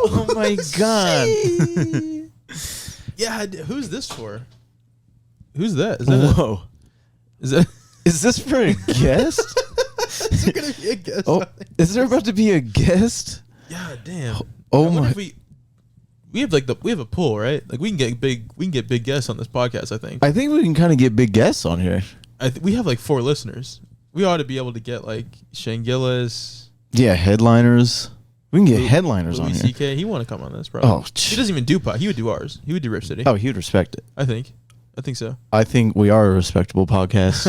Oh my god. Yeah, who's this for? Who's that? Whoa. Is this for a guest? Is there gonna be a guest? Oh, is there about to be a guest? Yeah, damn. Oh my. We have a pool, right? Like we can get big guests on this podcast. I think we can kind of get big guests on here. We have like 4 listeners. We ought to be able to get like Shane Gillis. Yeah, headliners. We can get headliners on here. CK, he want to come on this, probably. Oh, he doesn't even do pot. He would do ours. He would do Riff City. Oh, he would respect it. I think so. I think we are a respectable podcast.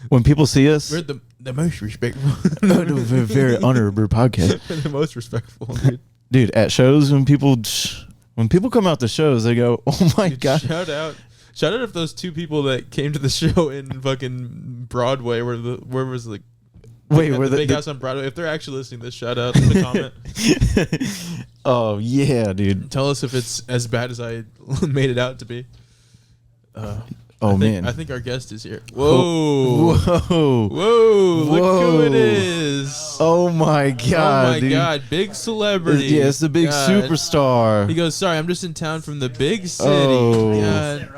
When people see us, We're the most respectful. very honorable podcast. The most respectful, dude. At shows, when people come out to shows, they go, "Oh my god!" Shout out if those 2 people that came to the show in fucking Broadway, where was the big house on Broadway. If they're actually listening to this, shout out in the comment. Oh yeah, dude. Tell us if it's as bad as I made it out to be. Man. I think our guest is here. Whoa. Whoa. Look who it is. Oh my god. Oh my god. Big celebrity. Yeah, it's the big superstar. He goes, sorry, I'm just in town from the big city. Oh. God.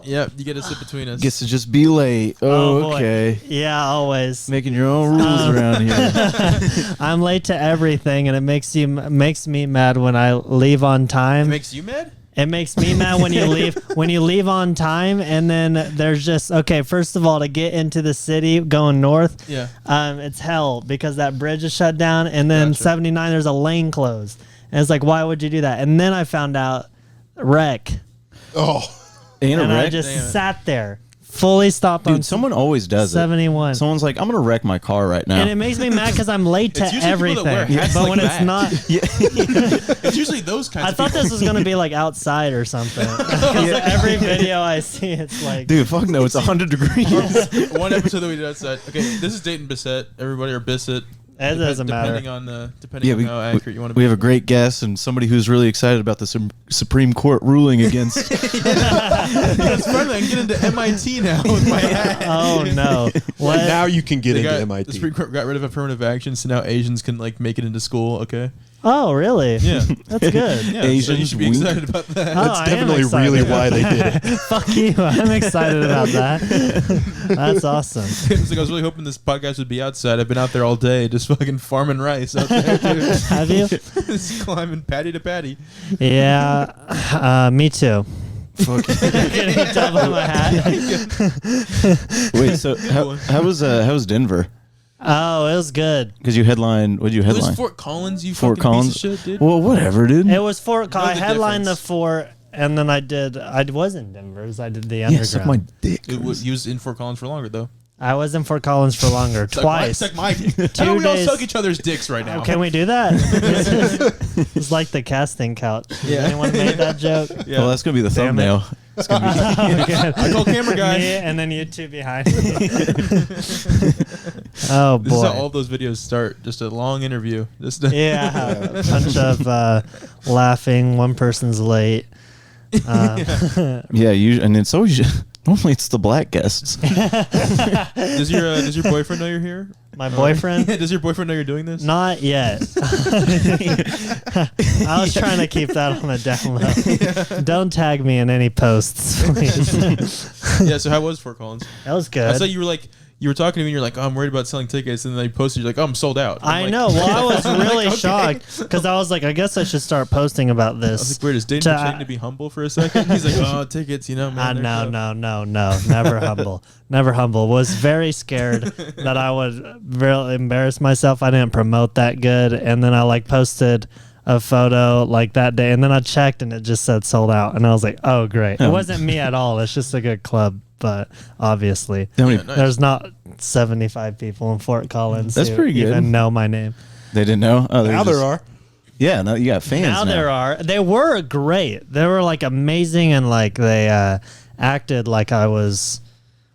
Yep, you get to sit between us. Gets to just be late. Oh, okay. Yeah, always. Making your own rules around here. I'm late to everything, and it makes me mad when I leave on time. It makes you mad? It makes me mad when you leave on time, and then there's just first of all, to get into the city going north, it's hell because that bridge is shut down, and then 79 there's a lane closed, and it's like, why would you do that? And then I found out wreck. Oh, and I just sat there. Fully stopped on. Dude, someone always does 71. Someone's like, I'm gonna wreck my car right now, and it makes me mad because I'm late to everything. But when it's not, it's usually those kinds. I thought this was gonna be like outside or something. Every video I see, it's like, dude, fuck no, it's 100 degrees. One episode that we did outside. Okay, this is Dayton Bissett, everybody, or Bissett. It doesn't matter. Depending on how accurate you want to be. We have a great guest and somebody who's really excited about the Supreme Court ruling against. That's finally I can get into MIT now with my hat. Oh no! What? Now you can get into MIT. The Supreme Court got rid of affirmative action, so now Asians can like make it into school. Okay. Oh really? Yeah, that's good. Yeah, Asians, so you should be excited about that. That's definitely really why they did it. Fuck you! I'm excited about that. That's awesome. It's like I was really hoping this podcast would be outside. I've been out there all day, just fucking farming rice out there, dude. Have you? Just climbing patty to patty. Yeah, me too. Getting a tub on my hat. Wait, so how was Denver? Oh, it was good. Because you headlined. What did you headline? It was Fort Collins. You Fort fucking Collins? piece of shit, dude. Well, whatever, dude. It was Fort. I headlined the Fort, and then I was in Denver's. I did the underground. Suck my dick. You was in Fort Collins for longer though. I was in Fort Collins for longer, twice. Suck my dick. How do we all suck each other's dicks right now? Can we do that? It's like the casting couch. Yeah. Anyone made that joke? Yeah. Well, that's gonna be the thumbnail. It's gonna be. I call camera guy. Me and then you two behind me. Oh boy! This is how all those videos start. Just a long interview. Just a bunch of laughing. One person's late. And it's always normally it's the black guests. Does your boyfriend know you're here? My boyfriend? Yeah, does your boyfriend know you're doing this? Not yet. I was trying to keep that on a down low. Yeah. Don't tag me in any posts, please. Yeah, so how was Fort Collins? That was good. I saw you were talking to me and you're like, oh, I'm worried about selling tickets. And then you posted, you're like, oh, I'm sold out. I know. Well, I was really shocked because I was like, I guess I should start posting about this. I was like, wait, is Dayton pretending to be humble for a second? He's like, oh, tickets, man. No. Never humble. Never humble. Was very scared that I would really embarrass myself. I didn't promote that good. And then I posted a photo that day. And then I checked and it just said sold out. And I was like, oh, great. It wasn't me at all. It's just a good club. But obviously, there's not 75 people in Fort Collins That's who pretty good. even know my name. They didn't know? Oh, now there are. Yeah, no, you got fans now. There are. They were great. They were amazing and they acted like I was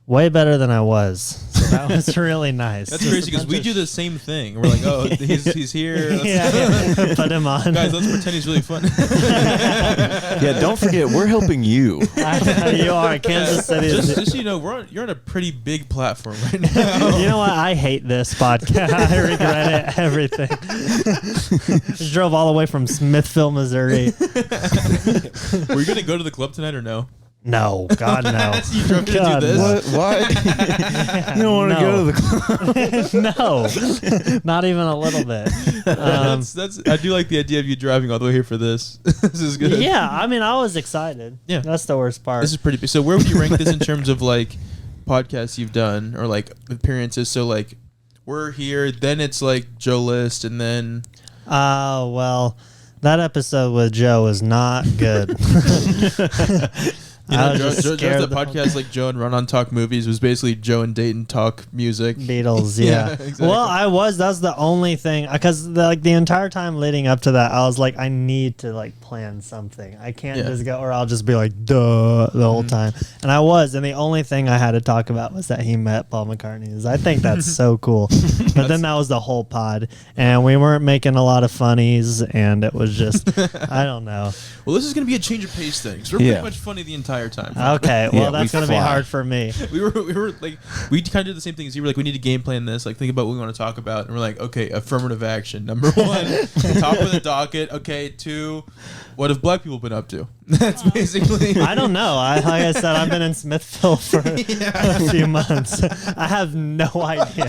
way better than I was. So that was really nice. That's crazy because we do the same thing. We're like, oh, he's here. Yeah. Put him on. Guys, let's pretend he's really fun. Yeah, don't forget, we're helping you. You are. Kansas City. Just so you know, you're on a pretty big platform right now. You know what? I hate this podcast. I regret it. Everything. Just drove all the way from Smithville, Missouri. Were you gonna go to the club tonight or no? No, God, no. You drove to do God, this? What? You don't want to go to the club? No, not even a little bit. That's. I do like the idea of you driving all the way here for this. This is good. Yeah, I mean, I was excited. Yeah. That's the worst part. This is pretty big. So where would you rank this in terms of like podcasts you've done or like appearances? So like we're here, then it's like Joe List, and then well, that episode with Joe was not good. you know, I was Joe, just Joe's scared the the whole podcast like Joe and Run on Talk Movies was basically Joe and Dayton talk music. Beatles, yeah. Exactly. Well, that's the only thing, because the entire time leading up to that, I was like, I need to like plan something. I can't just go, or I'll just be like, duh, the whole time. And I was, and the only thing I had to talk about was that he met Paul McCartney. I think that's so cool. But then that was the whole pod, and we weren't making a lot of funnies, and it was just, I don't know. Well, this is going to be a change of pace thing. So we're pretty much funny the entire time. Okay, well, Yeah, that's going to be hard for me. We were like, we kind of did the same thing as you were like, we need to game plan this, like think about what we want to talk about, and we're like, okay, affirmative action. Number 1, top of the docket. Okay, 2, what have black people been up to? That's basically. I don't know. Like I said, I've been in Smithville for a few months. I have no idea.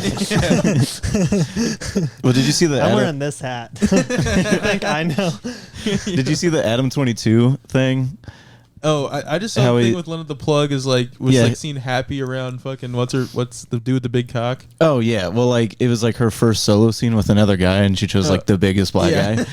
Well, did you see the I'm Adam, wearing this hat. I think I know. Did you see the Adam 22 thing? Oh, I just saw How the thing he- with Lena the Plug is like like seen happy around fucking what's the dude with the big cock? Oh yeah, well like it was like her first solo scene with another guy, and she chose like the biggest black guy.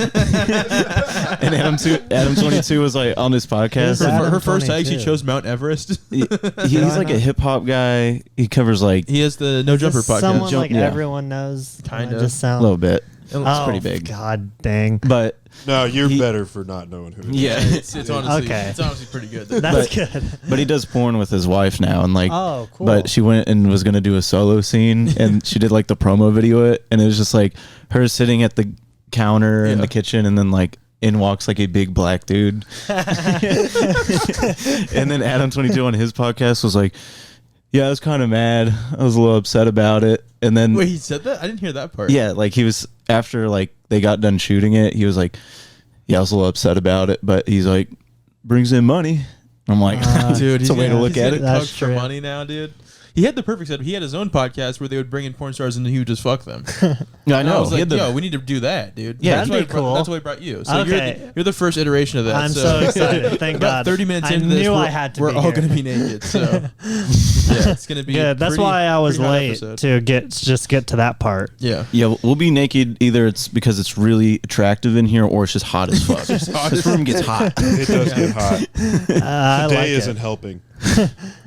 And Adam 22 was like on his podcast. Adam Her first tag, she 22. chose Mount Everest. He's like a hip hop guy. He covers like He has the No Jumper Is this podcast. someone like Yeah. everyone knows. Kinda. I just a sound little bit. It looks oh, pretty big. God dang. But No, you're He- better for not knowing who it is. yeah, It's honestly, Okay. it's honestly pretty good. That's good. but he does porn with his wife now, and like, Oh, cool. but she went and was gonna do a solo scene, and she did like the promo video it, and it was just like her sitting at the counter in the kitchen, and then like in walks like a big black dude, and then Adam 22 on his podcast was like, yeah, I was kind of mad, I was a little upset about it, and then Wait, he said that? I didn't hear that part. yeah, like he was after like they got done shooting it, he was like, yeah, I was a little upset about it, but he's like, brings in money. I'm like, Dude, it's a way to look at He's it. getting That's cucked for true. money now, dude. He had the perfect setup. He had his own podcast where they would bring in porn stars and he would just fuck them. Yeah, I And I know. was He like, had the- yo, we need to do that, dude. Yeah, that's that'd why be cool. That's why I brought you. So Okay. you're the first iteration of that. I'm so excited. Thank about God. 30 minutes I into knew this, I had to we're be all here. going to be naked. So yeah, it's going to be Good. That's pretty- why I was pretty hot late episode. to get to that part. Yeah. Yeah, we'll be naked. Either it's because it's really attractive in here, or it's just hot as fuck. This room gets hot. It does get hot. I Today like isn't it. helping.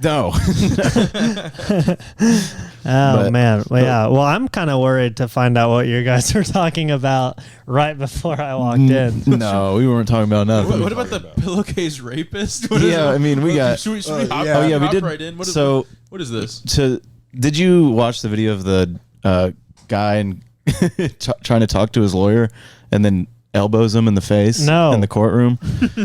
No. Oh But- man, well, yeah. Well, I'm kind of worried to find out what you guys were talking about right before I walked in. No, we weren't talking about nothing. What about the pillowcase rapist? What is Yeah, it? I mean, we got- Should we hop, yeah. Oh yeah, we hop did. right in? What is So what is this? did you watch the video of the guy and trying to talk to his lawyer, and then elbows him in the face? No. In the courtroom.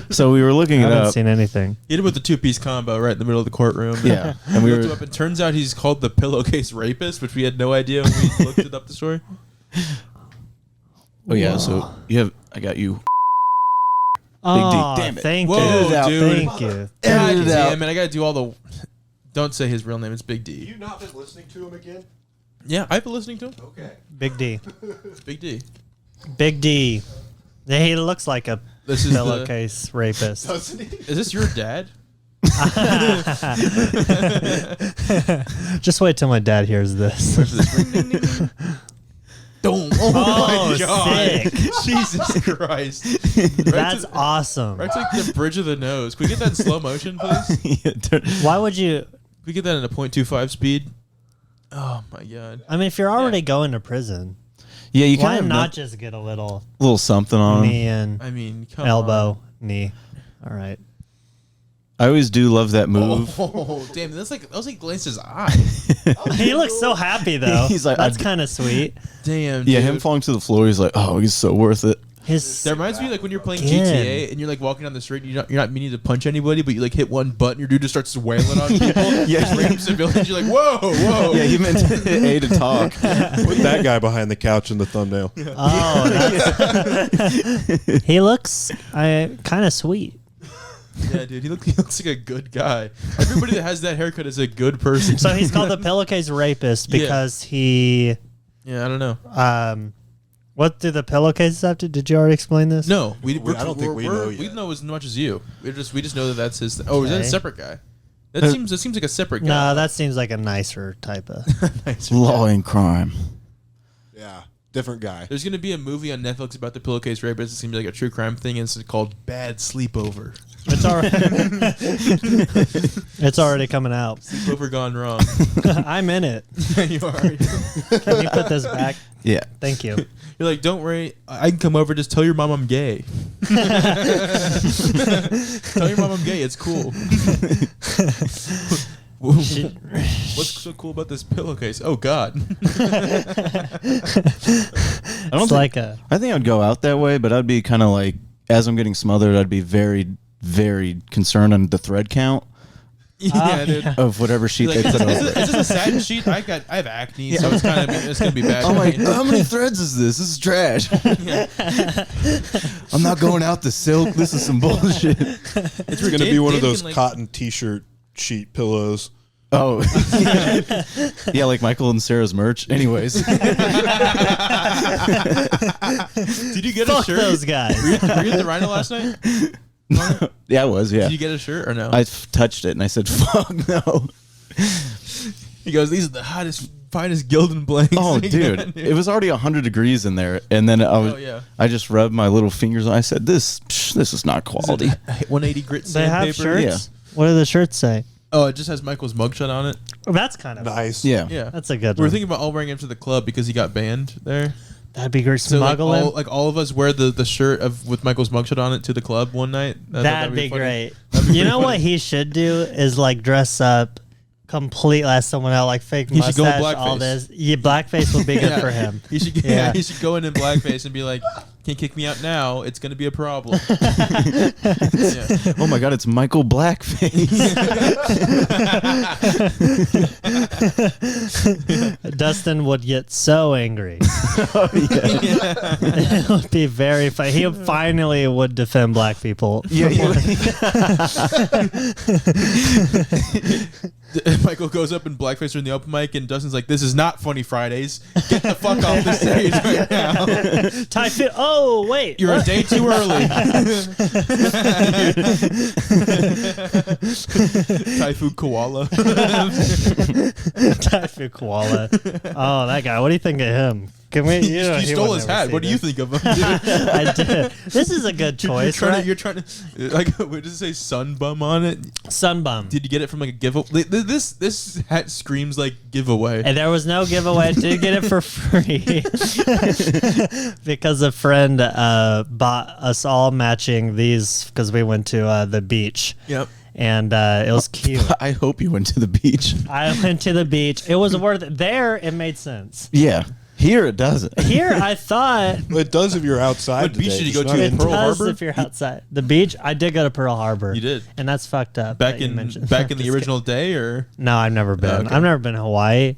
So we were looking I it haven't up. seen anything. He did with the two-piece combo right in the middle of the courtroom. Yeah, and we Looked were. him up. It turns out he's called the pillowcase rapist, which we had no idea when we looked it up the story. Oh yeah, so I got you. Oh, damn it. thank Whoa, you, dude. thank you. God Edit it out. damn it! I gotta do all the. Don't say his real name. It's Big D. You not been listening to him again? Yeah, I've been listening to him. Okay. Big D, It's Big D. Big D. Yeah, he looks like a This is the. pillowcase rapist. Doesn't he? Is this your dad? Just wait till my dad hears this. Don't. Oh, sick. Jesus Christ! That's awesome. Right to like the bridge of the nose. Can we get that in slow motion, please? Can Why would you? we get that in a 0.25 speed? Oh my god! I mean, if you're already going to prison, Yeah, you why kind of not just get a little little something on him. knee and I mean, come elbow, on. knee? All right. I always do love that move. Oh, damn! That was like Lance's eye. He looks so happy though. He's like, that's kind of sweet. Damn. Yeah, dude. him falling to the floor. He's like, oh, he's so worth it. His That reminds me like when you're playing Again. GTA and you're like walking down the street and you're not meaning to punch anybody, but you like hit one button, your dude just starts wailing on people. Yeah. Just random civilians. You're like, whoa. Yeah, he meant A to talk. Put that guy behind the couch in the thumbnail. Oh, that's, he looks kind of sweet. Yeah, dude, he looks like a good guy. Everybody that has that haircut is a good person. So he's called the pillowcase rapist because he. Yeah, I don't know. What do the pillowcases have to? Did you already explain this? No, I don't think we know yet. We know as much as you. We just know that that's his. Oh, is that a Okay. separate guy? That seems like a separate guy. No, that seems like a nicer type of. Nice. Law and crime. Yeah, different guy. There's gonna be a movie on Netflix about the pillowcase rapist. It seems like a true crime thing. And it's called Bad Sleepover. It's already. It's already coming out. Sleepover gone wrong. I'm in it. You are. Can you put this back? Yeah. Thank you. You're like, don't worry, I can come over. Just tell your mom I'm gay. Tell your mom I'm gay. It's cool. What's so cool about this pillowcase? Oh God. I think I'd go out that way, but I'd be kind of like, as I'm getting smothered, I'd be very, very concerned on the thread count Yeah, dude. of whatever sheet Like, they put over. is this a satin sheet? I have acne, so it's gonna be bad. I'm for like, me. how many threads is this? This is trash. I'm not going out the silk. This is some bullshit. It's going to be one of those like, cotton T-shirt sheet pillows. Oh, yeah, like Michael and Sarah's merch. Anyways, Did you get Fuck a shirt? those guys. Were you at the Rhino last night? yeah, I was. Yeah, Did you get a shirt or no? I touched it and I said, "Fuck no." He goes, "These are the hottest, finest Gildan blanks." Oh, dude, it was already 100 degrees in there, and then I just rubbed my little fingers. And I said, "This is not quality." 180 grit They have sandpaper. shirts. What do the shirts say? Oh, it just has Michael's mugshot on it. Oh, that's kind of Nice. Yeah, Yeah, That's a good We were one. thinking about all wearing him to the club because he got banned there. That'd be great. So Smuggle him. all of us wear the shirt with Michael's mugshot on it to the club one night. I thought That'd be funny. great. That'd be You pretty know what funny. he should do is like dress up completely as someone else, like fake He should go in mustache, all blackface. this. Yeah, blackface would be good Yeah. for him. He should Yeah. he should go in blackface and be like, "Can't kick me out now. It's gonna be a problem." Yeah. Oh my God, it's Michael Blackface. Dustin would get so angry. It would be very funny. He finally would defend black people. Michael goes up in blackface during the open mic, and Dustin's like, "This is not Funny Fridays. Get the fuck off the stage right now. Typhoon. Oh wait, You're a day too early." Typhoon koala. Typhoon koala. Oh, that guy. What do you think of him? Can we? He stole his hat. What do you think of him, dude? I did. This is a good choice. Right? You're trying to, like, what does it say? Sun bum on it. Sunbum. Did you get it from like a giveaway? This hat screams like giveaway. And there was no giveaway. I did get it for free because a friend bought us all matching these because we went to the beach. Yep. And it was cute. I hope you went to the beach. I went to the beach. It was worth it. There, it made sense. Yeah, here it doesn't. Here, I thought Well, it does if you're outside. What beach today, did you just go not to? in. it Pearl does Harbor? if you're outside. The beach, I did go to Pearl Harbor. You did? And that's fucked up. Back that you in mentioned. back in the Just original day, or kidding. No, I've never been. okay. I've never been to Hawaii.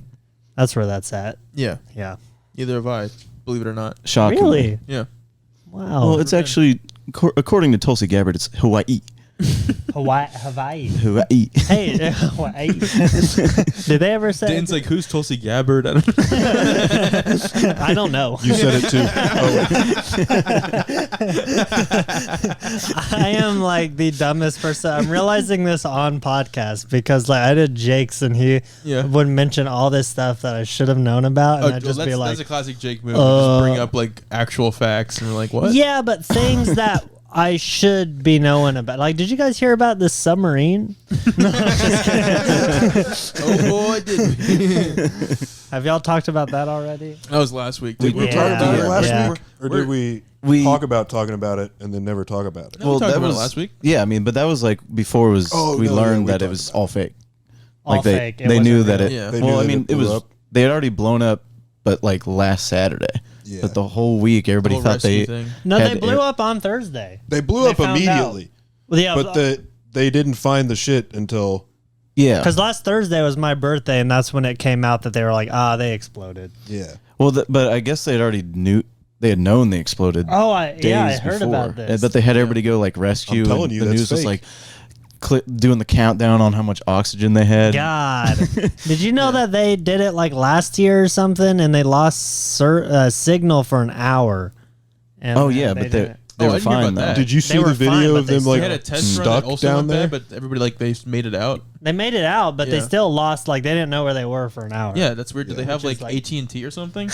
That's where that's at. yeah, Yeah. neither have I. Believe it or not. Shocking. Really? Yeah. Wow. Well, it's actually, according to Tulsi Gabbard, it's Hawaii. Hawaii. Hawaii. Hey, Hawaii. Did they ever say? Dan's like, who's Tulsi Gabbard? I don't know. I don't know. You said it too. I am like the dumbest person. I'm realizing this on podcast because like I did Jake's and he Yeah. would mention all this stuff that I should have known about, and Oh, I'd well, just be like, that's a classic Jake move. Just bring up like actual facts, and we're like, what? yeah, but things that I should be knowing about. Like, did you guys hear about this submarine? Oh boy, did we. Have y'all talked about that already? That was last week. Did we Yeah. talk about it last Yeah. week, or did we talk about talking about it and then never talk about it? No, we talked that about it was last week. Yeah, I mean, but that was like before we learned that it was all fake. All Like fake. It they knew wasn't that real. it. Yeah. They Well, knew I that mean, it it was blew up. they had already blown up, but like last Saturday. Yeah. But the whole week, everybody Whole thought rescue they. thing. No, had they blew air- up on Thursday. They blew They up found immediately, Well, yeah, but they didn't find the shit until Yeah. because last Thursday was my birthday, and that's when it came out that they were like, they exploded. yeah. Well, but I guess they had already knew. They had known they exploded. Oh, I days heard before. about this. But they had everybody go like rescue. I'm telling and you, the that's news was fake. like doing the countdown on how much oxygen they had. God, did you know that they did it like last year or something, and they lost signal for an hour? And Oh then yeah, they but they didn't- they Oh, I were didn't hear fine about though. that. Did you see were the fine, video but of they them still They like had a test run that stuck also down went there? bad, but everybody like they made it out. They made it out, but they Yeah. still lost. Like they didn't know where they were for an hour. Yeah, that's weird. Do they have Which is like AT&T or something?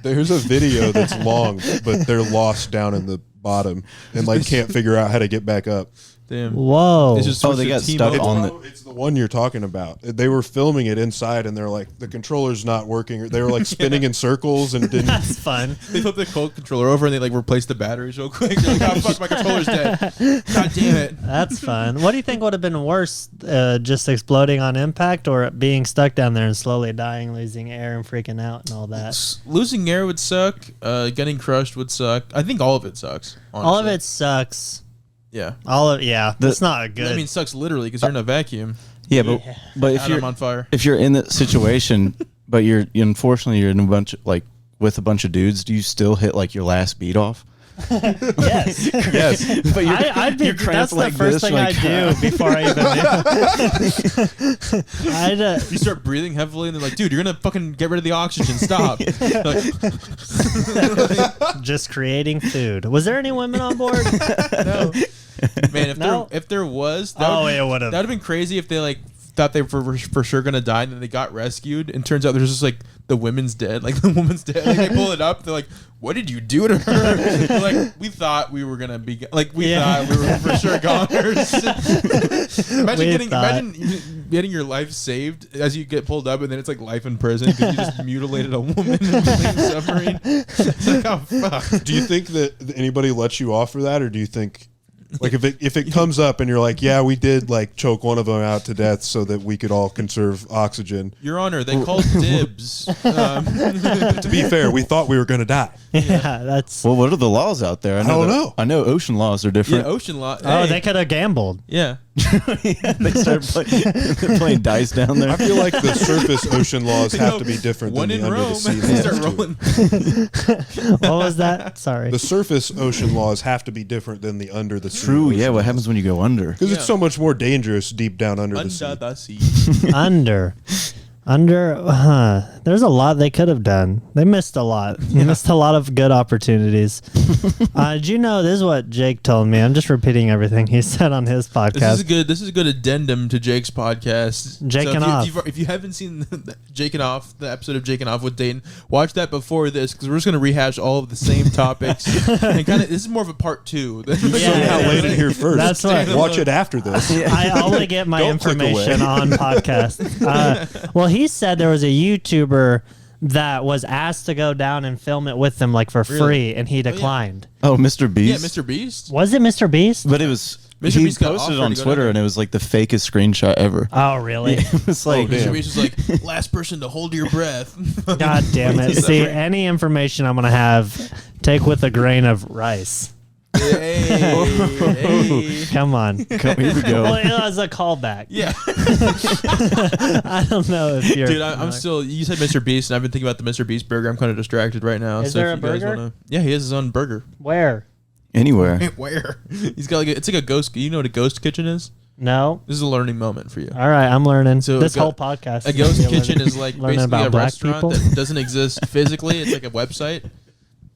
There's a video that's long, but they're lost down in the bottom and like can't figure out how to get back up. Damn. Whoa. It's just Oh, they got stuck T-Mobile. on the. It's the one you're talking about. They were filming it inside, and they're like, the controller's not working. They were like spinning in circles and didn't. That's fun. They flipped the cold controller over and they like replaced the batteries real quick. They're like, oh fuck, my controller's dead. God damn it. That's fun. What do you think would have been worse, just exploding on impact, or being stuck down there and slowly dying, losing air, and freaking out and all that? Losing air would suck. Getting crushed would suck. I think all of it sucks. Honestly. All of it sucks. Yeah. That's not good. I mean, sucks literally because you're in a vacuum. Yeah, but if Atom you're on fire. if you're in that situation, but unfortunately you're in a bunch of, like with a bunch of dudes, do you still hit like your last beat off? yes. Yes, but I'd be, you're that's cramped the like first this, thing like, I do before I even do. You start breathing heavily and they're like, dude, you're going to fucking get rid of the oxygen. Stop. Like, just creating food. Was there any women on board? no. Man, No. if there was, It would have. that would have been crazy if they like thought they were for sure gonna die and then they got rescued and turns out there's just like the woman's dead, like the woman's dead. Like they pull it up, they're like, "What did you do to her?" They're like, we thought we were gonna be thought we were for sure goners. Imagine getting your life saved as you get pulled up and then it's like life in prison because you just mutilated a woman in a submarine. It's like, oh fuck. Do you think that anybody lets you off for that, or do you think, like, if it comes up and you're like, yeah, we did like choke one of them out to death so that we could all conserve oxygen? Your Honor, they called dibs. To be fair, we thought we were going to die. Yeah, that's. Well, what are the laws out there? I don't know. I know ocean laws are Yeah, different. ocean law. Oh, Hey. they could have gambled. Yeah. They start playing dice down there. I feel like the surface ocean laws have to be different One than the in under Rome. the sea They laws. start too. rolling. What was that? Sorry. The surface ocean laws have to be different than the under the sea. True. Yeah. What happens when you go under? Because it's so much more dangerous deep down under the sea. Under the sea. Under. There's a lot they could have done. They missed a lot. They missed a lot of good opportunities. Did you know, this is what Jake told me. I'm just repeating everything he said on his podcast. This is a good addendum to Jake's podcast. Jaking if Off. if you haven't seen the Jaking Off, the episode of Jaking Off with Dayton, watch that before this because we're just going to rehash all of the same topics. And kind of this is more of a part two. Yeah, Somehow laid it here first. That's right. Watch it after this. I only get my Don't click information away. on podcasts. Well, he said there was a YouTuber that was asked to go down and film it with them like for Really? free, and he declined. Oh, Mr. Yeah, Beast. Mr. Beast. Was it Mr. Beast? But it was. Mr. He Beast got posted it offered on to go Twitter, down and it was like the fakest screenshot ever. Oh, really? It was like, damn. Mr. Beast was like, last person to hold your breath. God damn it. See, any information I'm going to have, take with a grain of rice. hey. Come on. here we go. Well, it was a callback. Yeah. I don't know if you're. Dude, I'm still. You said Mr. Beast, and I've been thinking about the Mr. Beast burger. I'm kind of distracted right now. Is so there if a you guys burger? wanna- yeah, he has his own burger. Where? Anywhere. Where? He's got it's like a ghost. You know what a ghost kitchen is? No. This is a learning moment for you. All right, I'm learning. So This a whole podcast. A is ghost gonna be kitchen is like learning basically about a black restaurant people? that doesn't exist physically. It's like a website,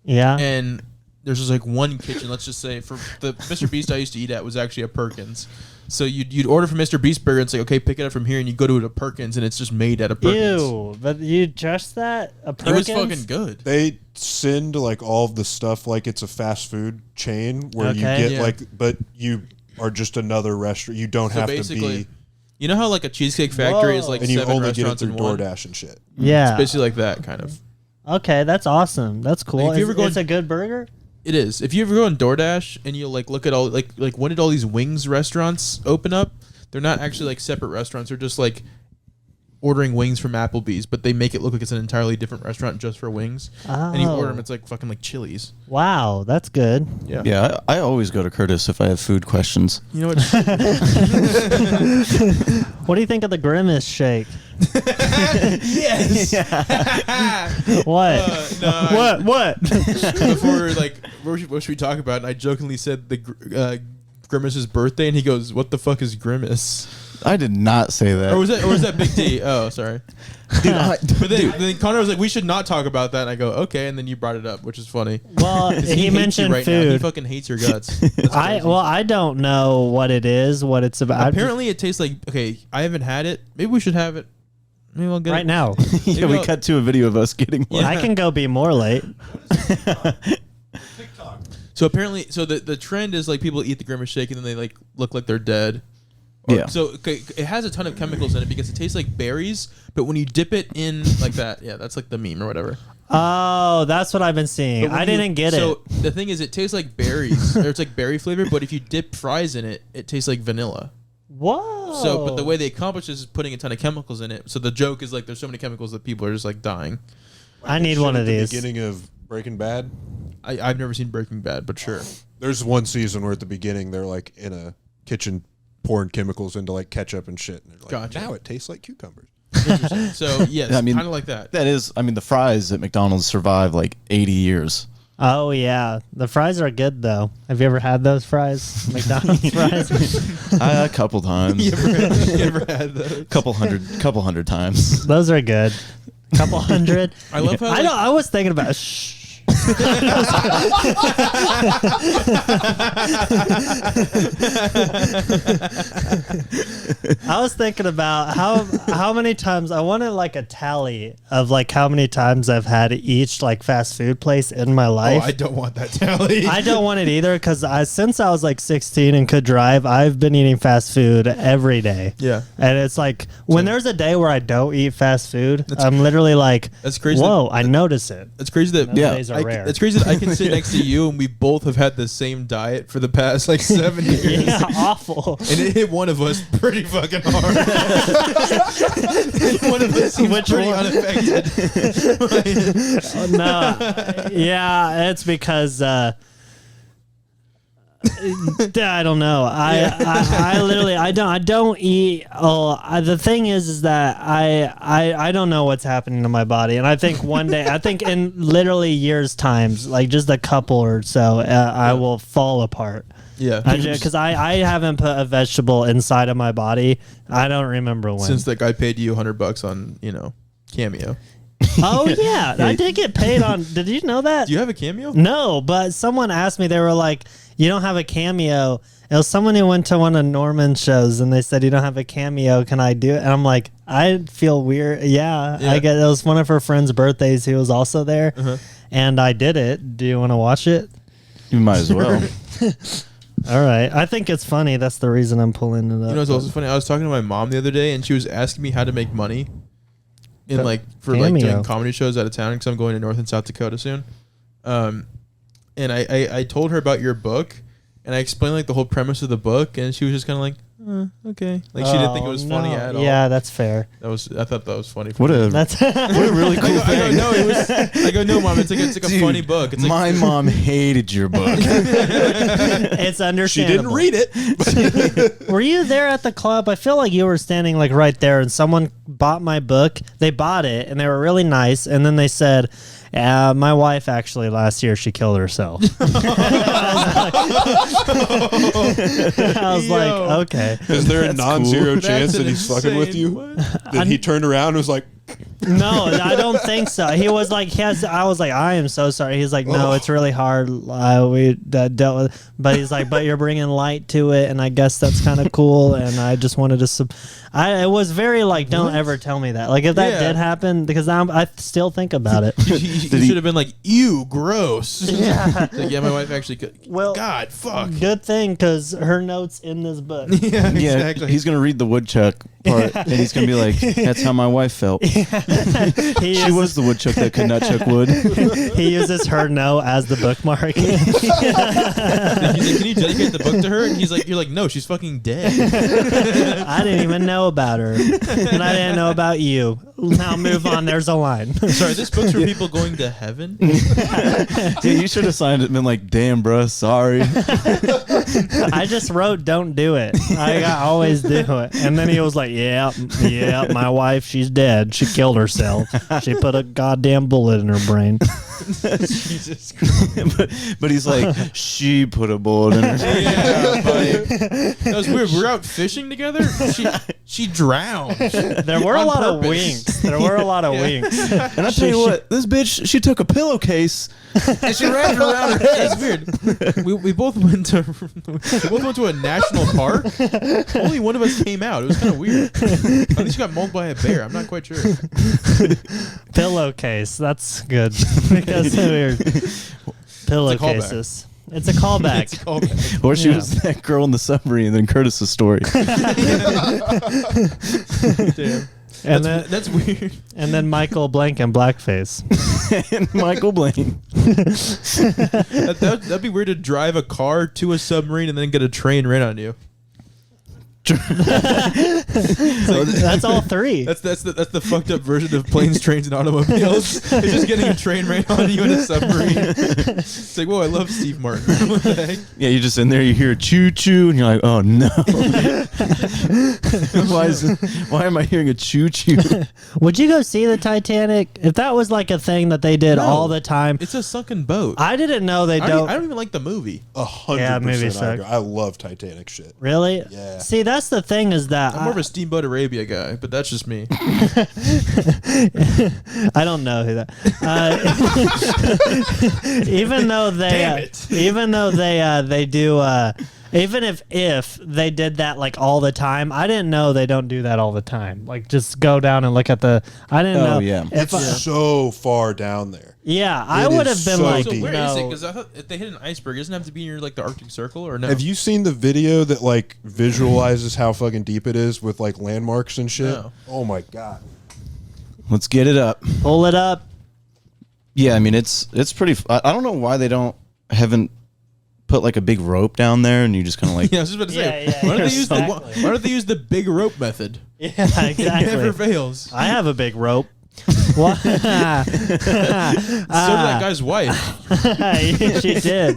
Yeah. and there's just like one kitchen. Let's just say for the Mr. Beast I used to eat at was actually a Perkins. So you'd order from Mr. Beast Burger and say, okay, pick it up from here, and you go to a Perkins, and it's just made at a Perkins. Ew, but you just that? A Perkins? It was fucking good. They send like all of the stuff like it's a fast food chain where you Okay. get like, but you are just another restaurant. You don't have to be, You know how like a Cheesecake Factory is like and you 7 only get it restaurants through in one? DoorDash and shit. Yeah. It's basically like that, kind of. Okay, that's awesome. That's cool. Like, if you ever go it's a good burger? It is. If you ever go on DoorDash and you like look at all like when did all these wings restaurants open up? They're not actually like separate restaurants. They're just like ordering wings from Applebee's, but they make it look like it's an entirely different restaurant just for wings. And you order them, it's like fucking like Chili's. Wow, that's good. Yeah. Yeah, I always go to Curtis if I have food questions. You know what? What do you think of the Grimace shake? Yes. What? No, What? Before like, what should we talk about? And I jokingly said the Grimace's birthday, and he goes, "What the fuck is Grimace?" I did not say that. Or was that Big D? Oh, sorry. Dude, But then Connor was like, "We should not talk about that." And I go, "Okay." And then you brought it up, which is funny. Well, 'Cause he hates you mentioned right now. He food. fucking hates your guts. That's crazy. I don't know what it is, what it's about. Apparently, it tastes like. Okay, I haven't had it. Maybe we should have it. Maybe I'll get right it now. yeah, we cut to a video of us getting one. I can go be more late. So apparently, the trend is like people eat the Grimace shake and then they like look like they're dead. Yeah. So okay, it has a ton of chemicals in it because it tastes like berries, but when you dip it in like that, yeah, that's like the meme or whatever. Oh, that's what I've been seeing. But when I didn't get it. So the thing is, it tastes like berries, or it's like berry flavor. But if you dip fries in it, it tastes like vanilla. Whoa. So, but the way they accomplish this is putting a ton of chemicals in it. So the joke is like, there's so many chemicals that people are just like dying. I need one of At the these. beginning of Breaking Bad, I've never seen Breaking Bad, but sure. there's one season where at the beginning they're like in a kitchen pouring chemicals into like ketchup and shit. And they're like, Gotcha. now it tastes like cucumbers. Interesting. So yes, I mean, kind of like that. That is, I mean, the fries at McDonald's survive like 80 years. Oh yeah, the fries are good though. Have you ever had those fries? McDonald's fries. A couple times. You ever had those? couple hundred times. Those are good. Couple hundred. I love how I know. I was thinking about. Shh. I was thinking about how many times I wanted like a tally of like how many times I've had each like fast food place in my life. I don't want that tally. I don't want it either because since I was like 16 and could drive, I've been eating fast food every day. Yeah. And it's like when there's a day where I don't eat fast food, I'm literally like, That's crazy. whoa, I notice it. It's crazy that Those days are rare. It's crazy that I can sit next to you and we both have had the same diet for the past like 7 years. Yeah, awful. And it hit one of us pretty fucking hard. One of us seems Which pretty one? unaffected. No, yeah, it's because I don't know. I literally I don't eat. The thing is that I don't know what's happening to my body, and I think one day, I think in literally years times, like just a couple or so, I will fall apart. Yeah. Because I haven't put a vegetable inside of my body. I don't remember when. Since that guy paid you $100 on, Cameo. Oh yeah, I did get paid on. Did you know that? Do you have a Cameo? No, but someone asked me. They were like, "You don't have a Cameo." It was someone who went to one of Norman's shows, and they said, "You don't have a Cameo. Can I do it?" And I'm like, I feel weird. Yeah. I get. It was one of her friend's birthdays. Who was also there, and I did it. Do you want to watch it? You might as well. All right. I think it's funny. That's the reason I'm pulling it up. You know what's also funny? I was talking to my mom the other day, and she was asking me how to make money in for Cameo. doing comedy shows out of town because I'm going to North and South Dakota soon. And I told her about your book, and I explained like the whole premise of the book, and she was just kind of like, okay, like she didn't think it was funny at all. Yeah, that's fair. I thought that was funny. For What me. a That's what a really cool I go, thing. no, I go, no, mom. It's like a Dude, funny book. It's like, my mom hated your book. it's She understandable. didn't read it. Were you there at the club? I feel like you were standing like right there, and someone bought my book. They bought it, and they were really nice. And then they said, "My wife actually last year she killed herself." I was like, okay. Is there a non-zero cool. chance That's that he's fucking with insane. you? What? That he turned around and was like, No, I don't think so. He was like, I was like, I am so sorry. He's like, no, it's really hard. We dealt with, but he's like, but you're bringing light to it, and I guess that's kind of cool. And I just wanted to, it was very like, don't ever tell me that. Like if that did happen, because I still think about it. You should have been like, ew, gross. Yeah. Like, yeah, my wife actually could. Well, God, fuck. Good thing, because her note's in this book. Yeah, Yeah, exactly. he's gonna read the woodchuck part, and he's gonna be like, "That's how my wife felt. She was the woodchuck that could not chuck wood." He uses her no as the bookmark. He's like, can you dedicate the book to her? And he's like, you're like, no, she's fucking dead. I didn't even know about her, and I didn't know about you. Now move on. There's a line. Sorry, this book's for people going to heaven. Dude, you should have signed it and been like, "Damn, bro, sorry." I just wrote, "Don't do it." I always do it, and then he was like, "Yeah, my wife, she's dead. She killed herself. She put a goddamn bullet in her brain." Jesus Christ. but he's like, "She put a bullet in her." Yeah, buddy. That was weird. We were out fishing together. She drowned. There were a On lot of purpose. winks. There were a lot of winks. And I tell you what, this bitch, she took a pillowcase and she wrapped it around her head. That's weird. We both went to a national park. Only one of us came out. It was kind of weird. At least you got mauled by a bear. I'm not quite sure. Pillowcase. That's good because we're pillowcases. It's a callback. It's a callback. Or she was that girl in the submarine, and then Curtis's story. Damn. And That's weird. and then Michael Blank and Blackface. And Michael Blaine. That'd be weird to drive a car to a submarine and then get a train ran on you. That's all three. That's the fucked up version of planes, trains, and automobiles. It's just getting a train ran on you in a submarine. It's like, whoa, I love Steve Martin. What the heck? Yeah, you're just in there, you hear a choo choo, and you're like, "Oh no." Why am I hearing a choo choo? Would you go see the Titanic if that was like a thing that they did No. all the time? It's a sunken boat. I didn't know they I don't. don't even like the movie. 100%. Yeah, movie I suck. agree. I love Titanic shit. Really? Yeah. See, that's the thing is that I'm more of a Steamboat Arabia guy, but that's just me. I don't know who that. Even though they, Damn it. even though they do. Even if they did that like all the time, I didn't know they don't do that all the time. Like just go down and look at the. I didn't know. yeah. If It's so far down there. I It would is have been so like, So deep. where is it? no. Because I thought if they hit an iceberg, it doesn't have to be near like the Arctic Circle or no? Have you seen the video that like visualizes how fucking deep it is with like landmarks and shit? No. Oh my god. Let's get it up. Pull it up. Yeah, I mean it's pretty. I don't know why they haven't put like a big rope down there, and you just kind of like. Yeah, I was just about to say. Yeah, why don't they use exactly. why don't they use the big rope method? Yeah, It never exactly. fails. I have a big rope. What? So did that guy's wife. She did.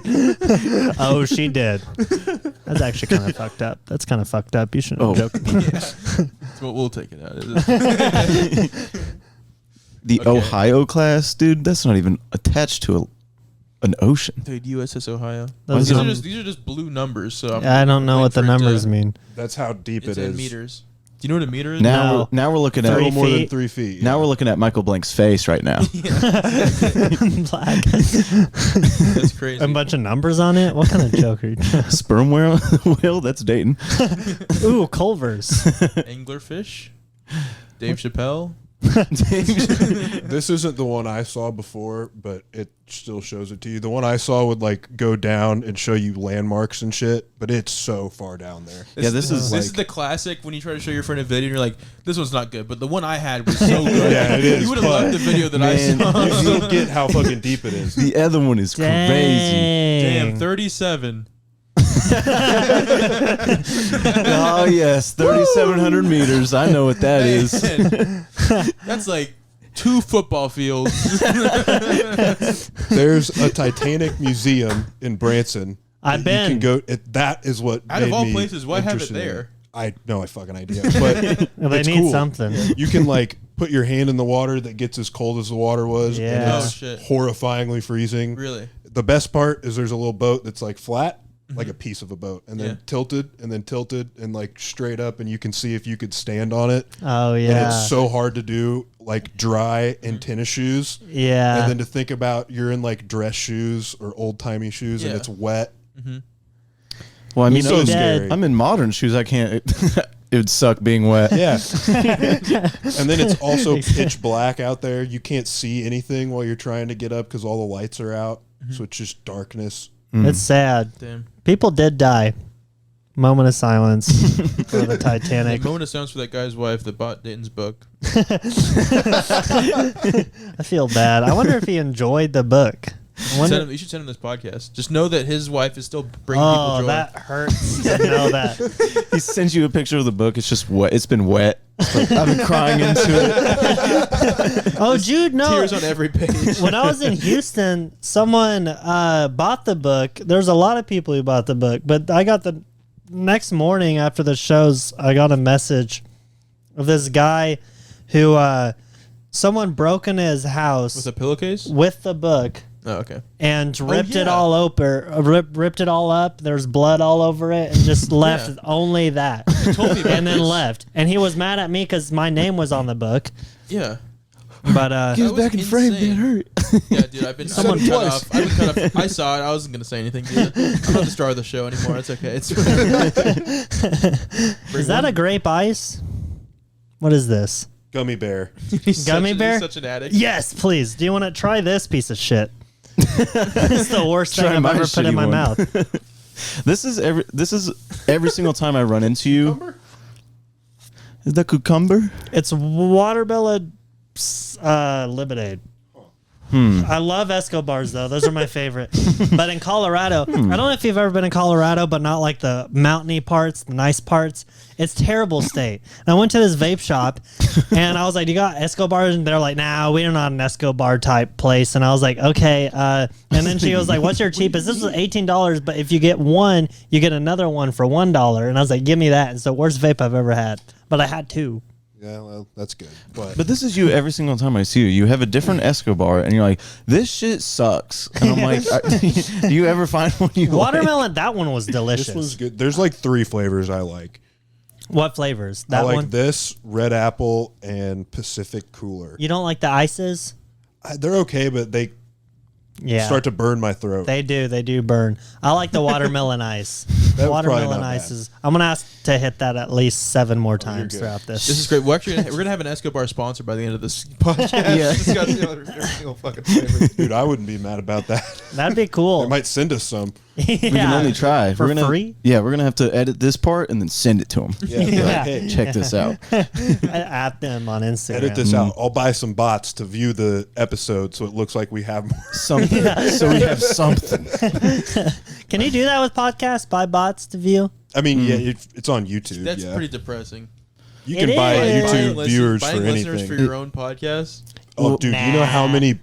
Oh, she did. That's actually kind of fucked up. That's kind of fucked up. You shouldn't joke about it. We'll take it out. The Okay. Ohio class, dude, that's not even attached to an ocean. Dude, USS Ohio. Those These are num- just blue numbers. So I don't know what the waiting for it numbers to- mean. That's how deep It's it in is. meters. Do you know what a meter is? No. Now we're looking A at little more than feet. 3 feet. now we're looking at Michael Blank's face right now. Black. That's crazy. A bunch of numbers on it. What kind of joke are you? Sperm whale, that's Dayton. Ooh, Culver's. Anglerfish. Dave Chappelle. This isn't the one I saw before, but it still shows it to you. The one I saw would like go down and show you landmarks and shit, but it's so far down there. This is this is the classic when you try to show your friend a video and you're like, this one's not good, but the one I had was so good. Yeah, it is, You would have but- loved the video that I Man, saw. You don't get how fucking deep it is. the other one is crazy. Damn, Dang. 37. Oh yes, 3,700 meters. I know what that is. Man, that's like 2 football fields. There's a Titanic museum in Branson. I've that been. You can go. That is what. Out of made all me places, why have it interested in there? I no fucking idea, but They it's need cool. something. You can like put your hand in the water that gets as cold as the water was. Yeah. And Oh, it's shit. horrifyingly freezing. Really? The best part is there's a little boat that's like flat, like a piece of a boat, and then tilted, and like straight up, and you can see if you could stand on it. Oh yeah. And it's so hard to do, like dry in tennis shoes. Yeah. And then to think about you're in like dress shoes or old timey shoes, and it's wet. Well, I mean, So scary. I'm in modern shoes. I can't. It would suck being wet. Yeah. And then it's also pitch black out there. You can't see anything while you're trying to get up because all the lights are out. So it's just darkness. It's sad. Damn. People did die. Moment of silence for the Hey, Titanic. moment of silence for that guy's wife that bought Dayton's book. I feel bad. I wonder if he enjoyed the book. You should send him this podcast. Just know that his wife is still bringing people joy. That hurts to know that. He sends you a picture of the book. It's just wet. It's been wet. It's like, I've been crying into it. Oh, Jude, no. Tears on every page. When I was in Houston, someone bought the book. There's a lot of people who bought the book, but I got the next morning after the shows, I got a message of this guy who someone broke into his house With a pillowcase? with the book. Oh, okay. And ripped it yeah. all open, ripped it all up. There's blood all over it, and just left only that. Told me about And then this. left. And he was mad at me because my name was on the book. Yeah. But He was That was back in frame. insane. It hurt. Yeah, dude, I've been Someone cut twice. off. I've been cut off. I saw it. I wasn't gonna say anything, dude. I'm not the star of the show anymore. It's okay. It's is that a grape ice? What is this? Gummy bear. Gummy bear? He's such an addict. Yes, please. Do you want to try this piece of shit? It's the worst thing Try I've my ever put in shitty my one. mouth. This is every single time I run into you. Is that cucumber? It's watermelon lemonade. I love Escobars though; those are my favorite. But in Colorado, I don't know if you've ever been in Colorado, but not like the mountainy parts, the nice parts. It's terrible state. And I went to this vape shop, and I was like, "You got Escobars?" And they're like, "Nah, we're not an Escobar type place." And I was like, "Okay." And then she was like, "What's your cheapest?" This was $18, but if you get one, you get another one for $1. And I was like, "Give me that." And so, worst vape I've ever had. But I had two. Yeah, well, that's good. But But this is you every single time I see you. You have a different Escobar, and you're like, "This shit sucks." And I'm like, "Do you ever find one you Watermelon, that one was delicious. this one's good. There's like 3 flavors I like. What flavors? I That like one? this, red apple, and Pacific Cooler. You don't like the ices? They're okay, but they Yeah. start to burn my throat. They do burn. I like the watermelon ice. That was probably Watermelon not ice bad. is. I'm gonna ask to hit that at least 7 more times good. throughout this. This is great. We're gonna have an Escobar sponsor by the end of this podcast. Yeah. It's got every single fucking flavor. Dude, I wouldn't be mad about that. That'd be cool. They might send us some. We can only try. For we're gonna, free? Yeah, we're gonna have to edit this part and then send it to them. Yeah, be Yeah. like, hey, Check this out. At them on Instagram. edit this out. I'll buy some bots to view the episode so it looks like we have more. Something. So we have something. Can you do that with podcasts? Buy bots to view? I mean, yeah, it's on YouTube. That's yeah. pretty depressing. You It can buy is. YouTube viewers buying for listeners anything. for your own podcast. Oh, dude, you know how Nah. many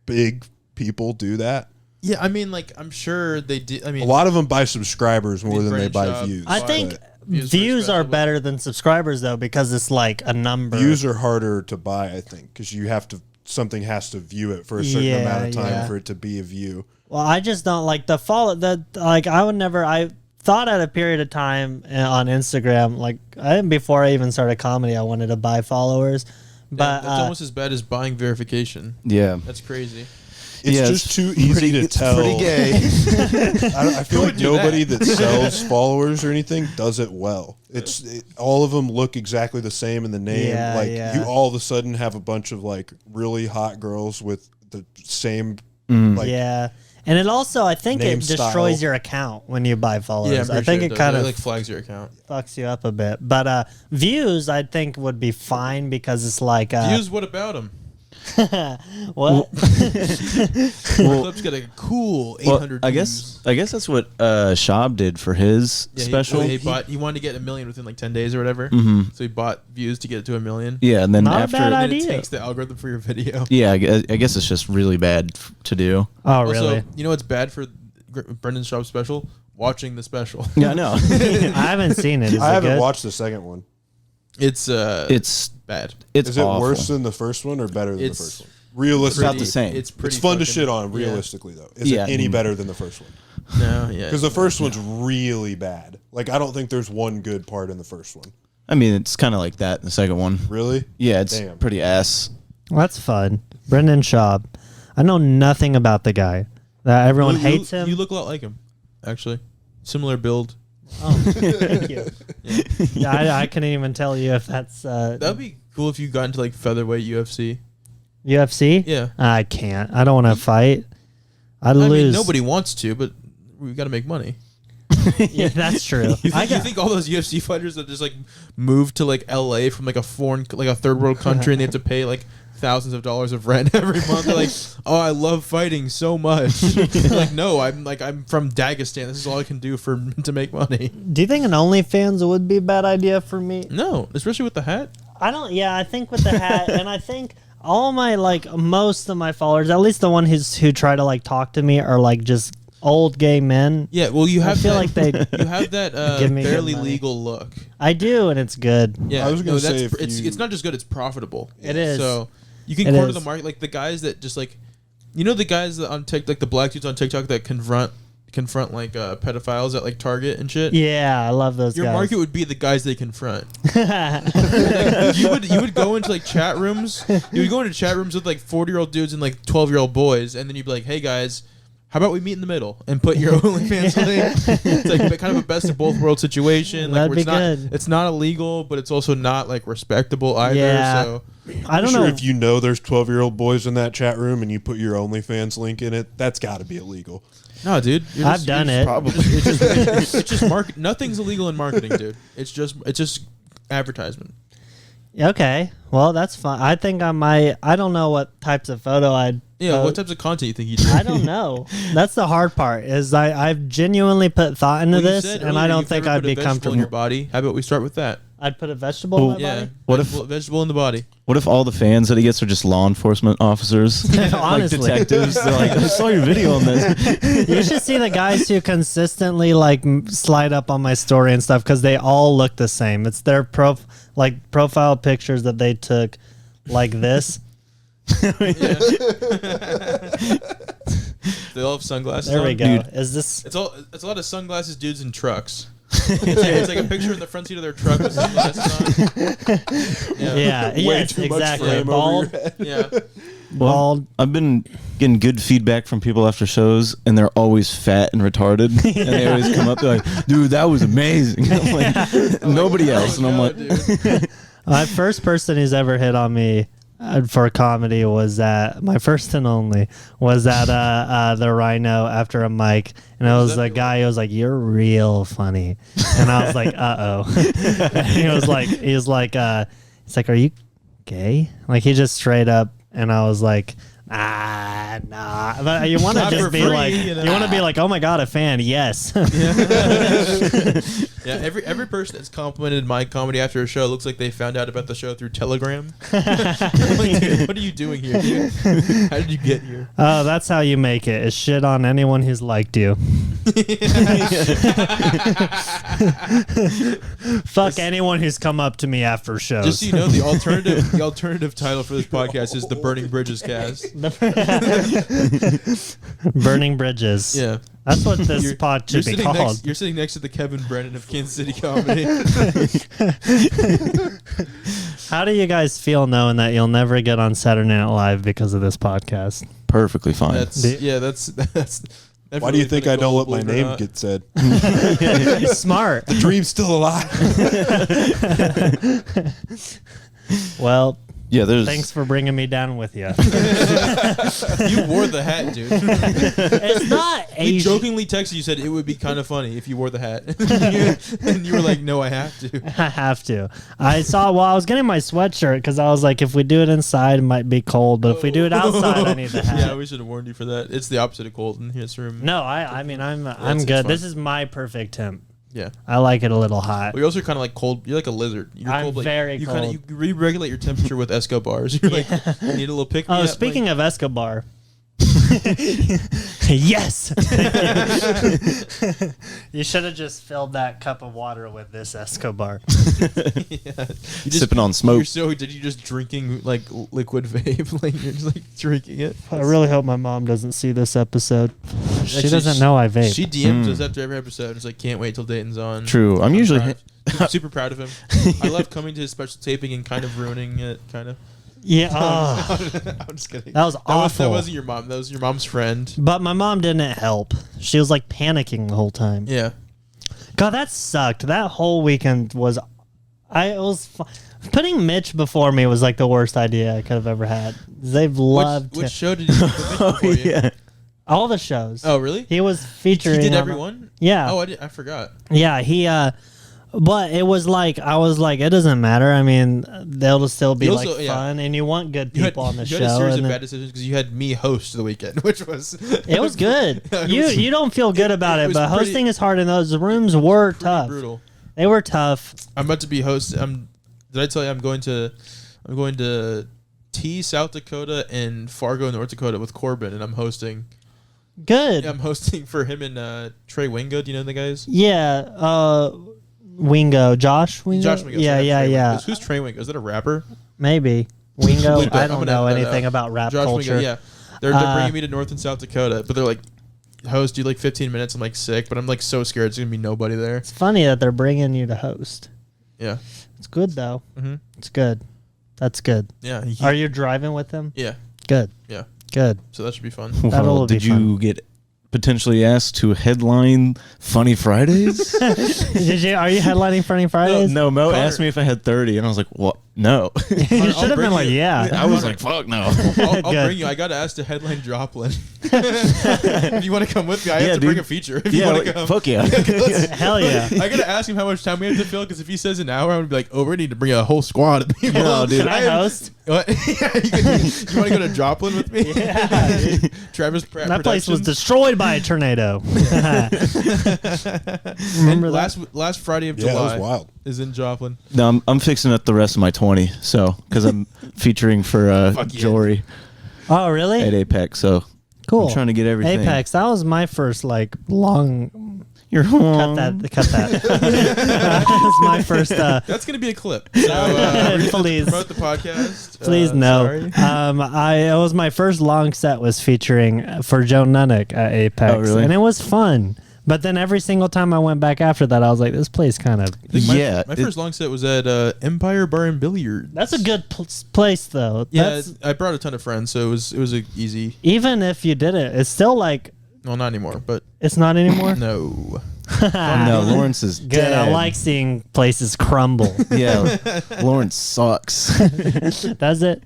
big people do that? Yeah, I mean, like, I'm sure they did. I mean, A lot of them buy subscribers more than they Brand buy shop. views. I Buy think it. Views views for are special. better than subscribers though because it's like a number. Views are harder to buy, I think, because you have to. Something has to view it for a certain Yeah, amount of time yeah. for it to be a view. Well, I just don't like the follow that. Like, I would never. I thought at a period of time on Instagram, like before I even started comedy, I wanted to buy followers. But that's almost as bad as buying verification. Yeah. That's crazy. It's Yeah, just it's too easy pretty- to it's tell. pretty gay. I feel like would do nobody that? that sells followers or anything does it well. All of them look exactly the same in the name. Yeah, like yeah. you all of a sudden have a bunch of like really hot girls with the same like yeah, and it also I think Name it destroys style. your account when you buy followers. Yeah, I'm I pretty think sure it does. kind of like flags your account. fucks you up a bit. But views, I think, would be fine because it's like Views, what about them? what? Clip's got a cool 800 I views. guess that's what Shab did for his Yeah, special. He wanted to get 1 million within like 10 days or whatever. So he bought views to get it to 1 million. Yeah, and then Not a after. bad And then it idea. takes the algorithm for your video. Yeah, I guess it's just really bad to do. Oh, really? Also, you know what's bad for Brendan's Shop special? Watching the special. Yeah, I know. I haven't seen it. Is I it haven't good? watched the second one. It's it's bad. it's Is it awful. worse than the first one or better than It's the first one? Realistically, about the same. It's pretty. It's fun to fucking- shit on. yeah. Realistically, though, is it any better than the first one? No, yeah. Because the first one's really bad. Like, I don't think there's one good part in the first one. I mean, it's kind of like that in the second one. Really? Yeah, it's Damn. pretty ass. That's fun. Brendan Schaub. I know nothing about the guy. Everyone hates him. You look a lot like him, actually. Similar build. Oh, thank you. Yeah, I couldn't even tell you if that's That'd be cool if you got into like featherweight UFC. UFC. Yeah. I can't. I don't want to fight. I'd I lose. mean, nobody wants to, but we got to make money. Yeah, that's true. You think all those UFC fighters that just like move to like LA from like a foreign, like a third world country, and they have to pay like thousands of dollars of rent every month? They're like, oh, I love fighting so much. Like, no, I'm from Dagestan. This is all I can do to make money. Do you think an OnlyFans would be a bad idea for me? No, especially with the hat. I don't. Yeah, I think with the hat, and I think all my most of my followers, at least the one who try to like talk to me, are like just old gay men. Yeah, well, you have. I feel like they. You have that Give me good barely money. legal look. I do, and it's good. Yeah, I was gonna say if it's not just good; it's profitable. It is. So you can It corner is. the market, like the guys that just like, you know, the guys that on TikTok, like the black dudes on TikTok that confront like pedophiles at like Target and shit. Yeah, I love those Your guys. market would be the guys they confront. Like, you would go into like chat rooms. You would go into chat rooms with like 40-year-old dudes and like 12-year-old boys, and then you'd be like, "Hey guys, how about we meet in the middle and put your OnlyFans link?" It's like kind of a best of both worlds situation. Like That'd where be good. it's not illegal, but it's also not like respectable either. Yeah. So I don't sure know. if you know there's 12-year-old boys in that chat room and you put your OnlyFans link in it, that's got to be illegal. no, dude, I've done it. It's just market. Nothing's illegal in marketing, dude. It's just advertisement. Okay, well that's fine. I think I might. I don't know what types of photo I'd. Yeah, what types of content you think you do? I don't know. That's the hard part. Is I've genuinely put thought into Well, you this, said and earlier I don't you've think never I'd put a be vegetable comfortable. in your body. How about we start with that? I'd put a vegetable in my Yeah. body. What if- vegetable in the body? What if all the fans that he gets are just law enforcement officers? Honestly. Like detectives. They're like, I saw your video on this. You should see the guys who consistently like slide up on my story and stuff because they all look the same. It's their profile pictures that they took like this. They all have sunglasses. There we on. go. Dude. Is this? It's a lot of sunglasses dudes in trucks. It's like a picture in the front seat of their truck with sunglasses on. Yeah. Way Yes. too much Exactly. frame over Bald. your head. Yeah. Bald. I've been getting good feedback from people after shows, and they're always fat and retarded. And they always come up, they're like, dude, that was amazing. I'm like, nobody else. And I'm like, dude. My first person who's ever hit on me for comedy was at my first and only was at the Rhino after a mic, and it was a guy who was like, "You're real funny," and I was like, "Uh oh." He was like, "Are you gay?" Like he just straight up, and I was like, nah. But you want to Not just for be free, like, you know? you want to be like, oh my god, a fan, yes. Yeah, every person that's complimented my comedy after a show looks like they found out about the show through Telegram. Like, dude, what are you doing here, dude? How did you get here? Oh, that's how you make it. Is shit on anyone who's liked you. Fuck anyone who's come up to me after shows. Just so you know, the alternative title for this podcast is the Burning Bridges cast. Burning bridges. Yeah. That's what this pod should be called. You're sitting next to the Kevin Brennan of Kansas City Comedy. How do you guys feel knowing that you'll never get on Saturday Night Live because of this podcast? perfectly fine. That's Why do you think I don't let my name get said? Smart. The dream's still alive. Well, yeah, there's thanks for bringing me down with you. You wore the hat, dude. It's not He Asian. jokingly texted you, said it would be kind of funny if you wore the hat. And you were like, no, I have to. I have to. I was getting my sweatshirt because I was like, if we do it inside, it might be cold, but if we do it outside, I need the hat. Yeah, we should have warned you for that. It's the opposite of cold in this room. No, I mean, I'm it's good. fine. This is my perfect temp. Yeah. I like it a little hot. Well, you're also kind of like cold. You're like a lizard. You're I'm cold, like, very you cold. You re-regulate your temperature with Esco bars. You're like, you need a little pick me Oh, up, speaking of Escobar, Yes. You should have just filled that cup of water with this Escobar. Sipping on smoke. You're so did you just drinking like liquid vape? Like you're just like drinking it. I really hope my mom doesn't see this episode. She Actually, doesn't know I vape. She DMs us after every episode. It's like, can't wait till Dayton's on. True. I'm usually proud. Super proud of him. I love coming to his special taping and kind of ruining it, kind of. Yeah. I'm just kidding. That was awful. That wasn't your mom. That was your mom's friend. But my mom didn't help. She was like panicking the whole time. Yeah. God, that sucked. That whole weekend was. Putting Mitch before me was like the worst idea I could have ever had. They've loved Which show did you put Mitch before you? yeah. all the shows. Oh, really? He was featuring. He did on- every one? Yeah. Oh, I forgot. Yeah, he but it was like I was like it doesn't matter. I mean, they'll still be You like also- yeah. fun, and you want good people on the you show. had a series of and then- bad decisions because you had me host the weekend, which was it was good. It was- You don't feel good about it it, was but pretty- hosting is hard, and those rooms were pretty tough. brutal. They were tough. I'm about to be host. Did I tell you I'm going to T, South Dakota, and Fargo, North Dakota with Corbin, and I'm hosting. Good. Yeah, I'm hosting for him and Trey Wingo. Do you know the guys? Yeah. Wingo, Josh Wingo. Josh Wingo. Yeah, sorry, yeah, Trey yeah. Wingo. Who's Trey Wingo? Is that a rapper? Maybe Wingo. Look that- I I'm don't gonna know edit that anything out. about rap Josh culture. Wingo. Yeah, they're bringing me to North and South Dakota, but they're like, host, do like 15 minutes. I'm like sick, but I'm like so scared. It's gonna be nobody there. It's funny that they're bringing you to host. Yeah. It's good though. Mm-hmm. It's good. That's good. Yeah. Are you driving with them? Yeah. Good. Yeah. Good. So that should be fun. That'll Well, be did you fun. get potentially asked to headline Funny Fridays? Did you? Are you headlining Funny Fridays? No, Mo Connor- asked me if I had 30, and I was like, "What? No." You should have bring been like, you- yeah. I was like, "Fuck no." I'll Good. bring you. I got asked to headline Joplin. If you want to come with me, I have to bring dude. a feature. If you Yeah, want to like, come. fuck yeah. Hell yeah. I gotta ask him how much time we have to fill because if he says an hour, I'm gonna be like, "Oh, we need to bring a whole squad of people." No, dude. Can I host? What? Yeah, you want to go to Joplin with me? Yeah. Travis. That place was destroyed by a tornado. Remember that? Last Friday of Yeah, that July was wild. is in Joplin. No, I'm fixing up the rest of my 20, so because I'm featuring for Fuck yeah. jewelry Oh, really? at Apex, so Cool. I'm trying to get everything. Apex. That was my first like long. You're Cut that. Cut that. That was my first. That's gonna be a clip. So Please. promote the podcast. Please no. Sorry. It was my first long set was featuring for Joe Nunnick at Apex, Oh, really? and it was fun. But then every single time I went back after that, I was like, this place kind of. My first long set was at Empire Bar and Billiards. That's a good place though. Yeah, That's, I brought a ton of friends, so it was a easy. even if you did it, it's still like Well, not anymore, but it's not anymore. no. No, Lawrence is Good. dead. I like seeing places crumble. Yeah, Lawrence sucks. Does it?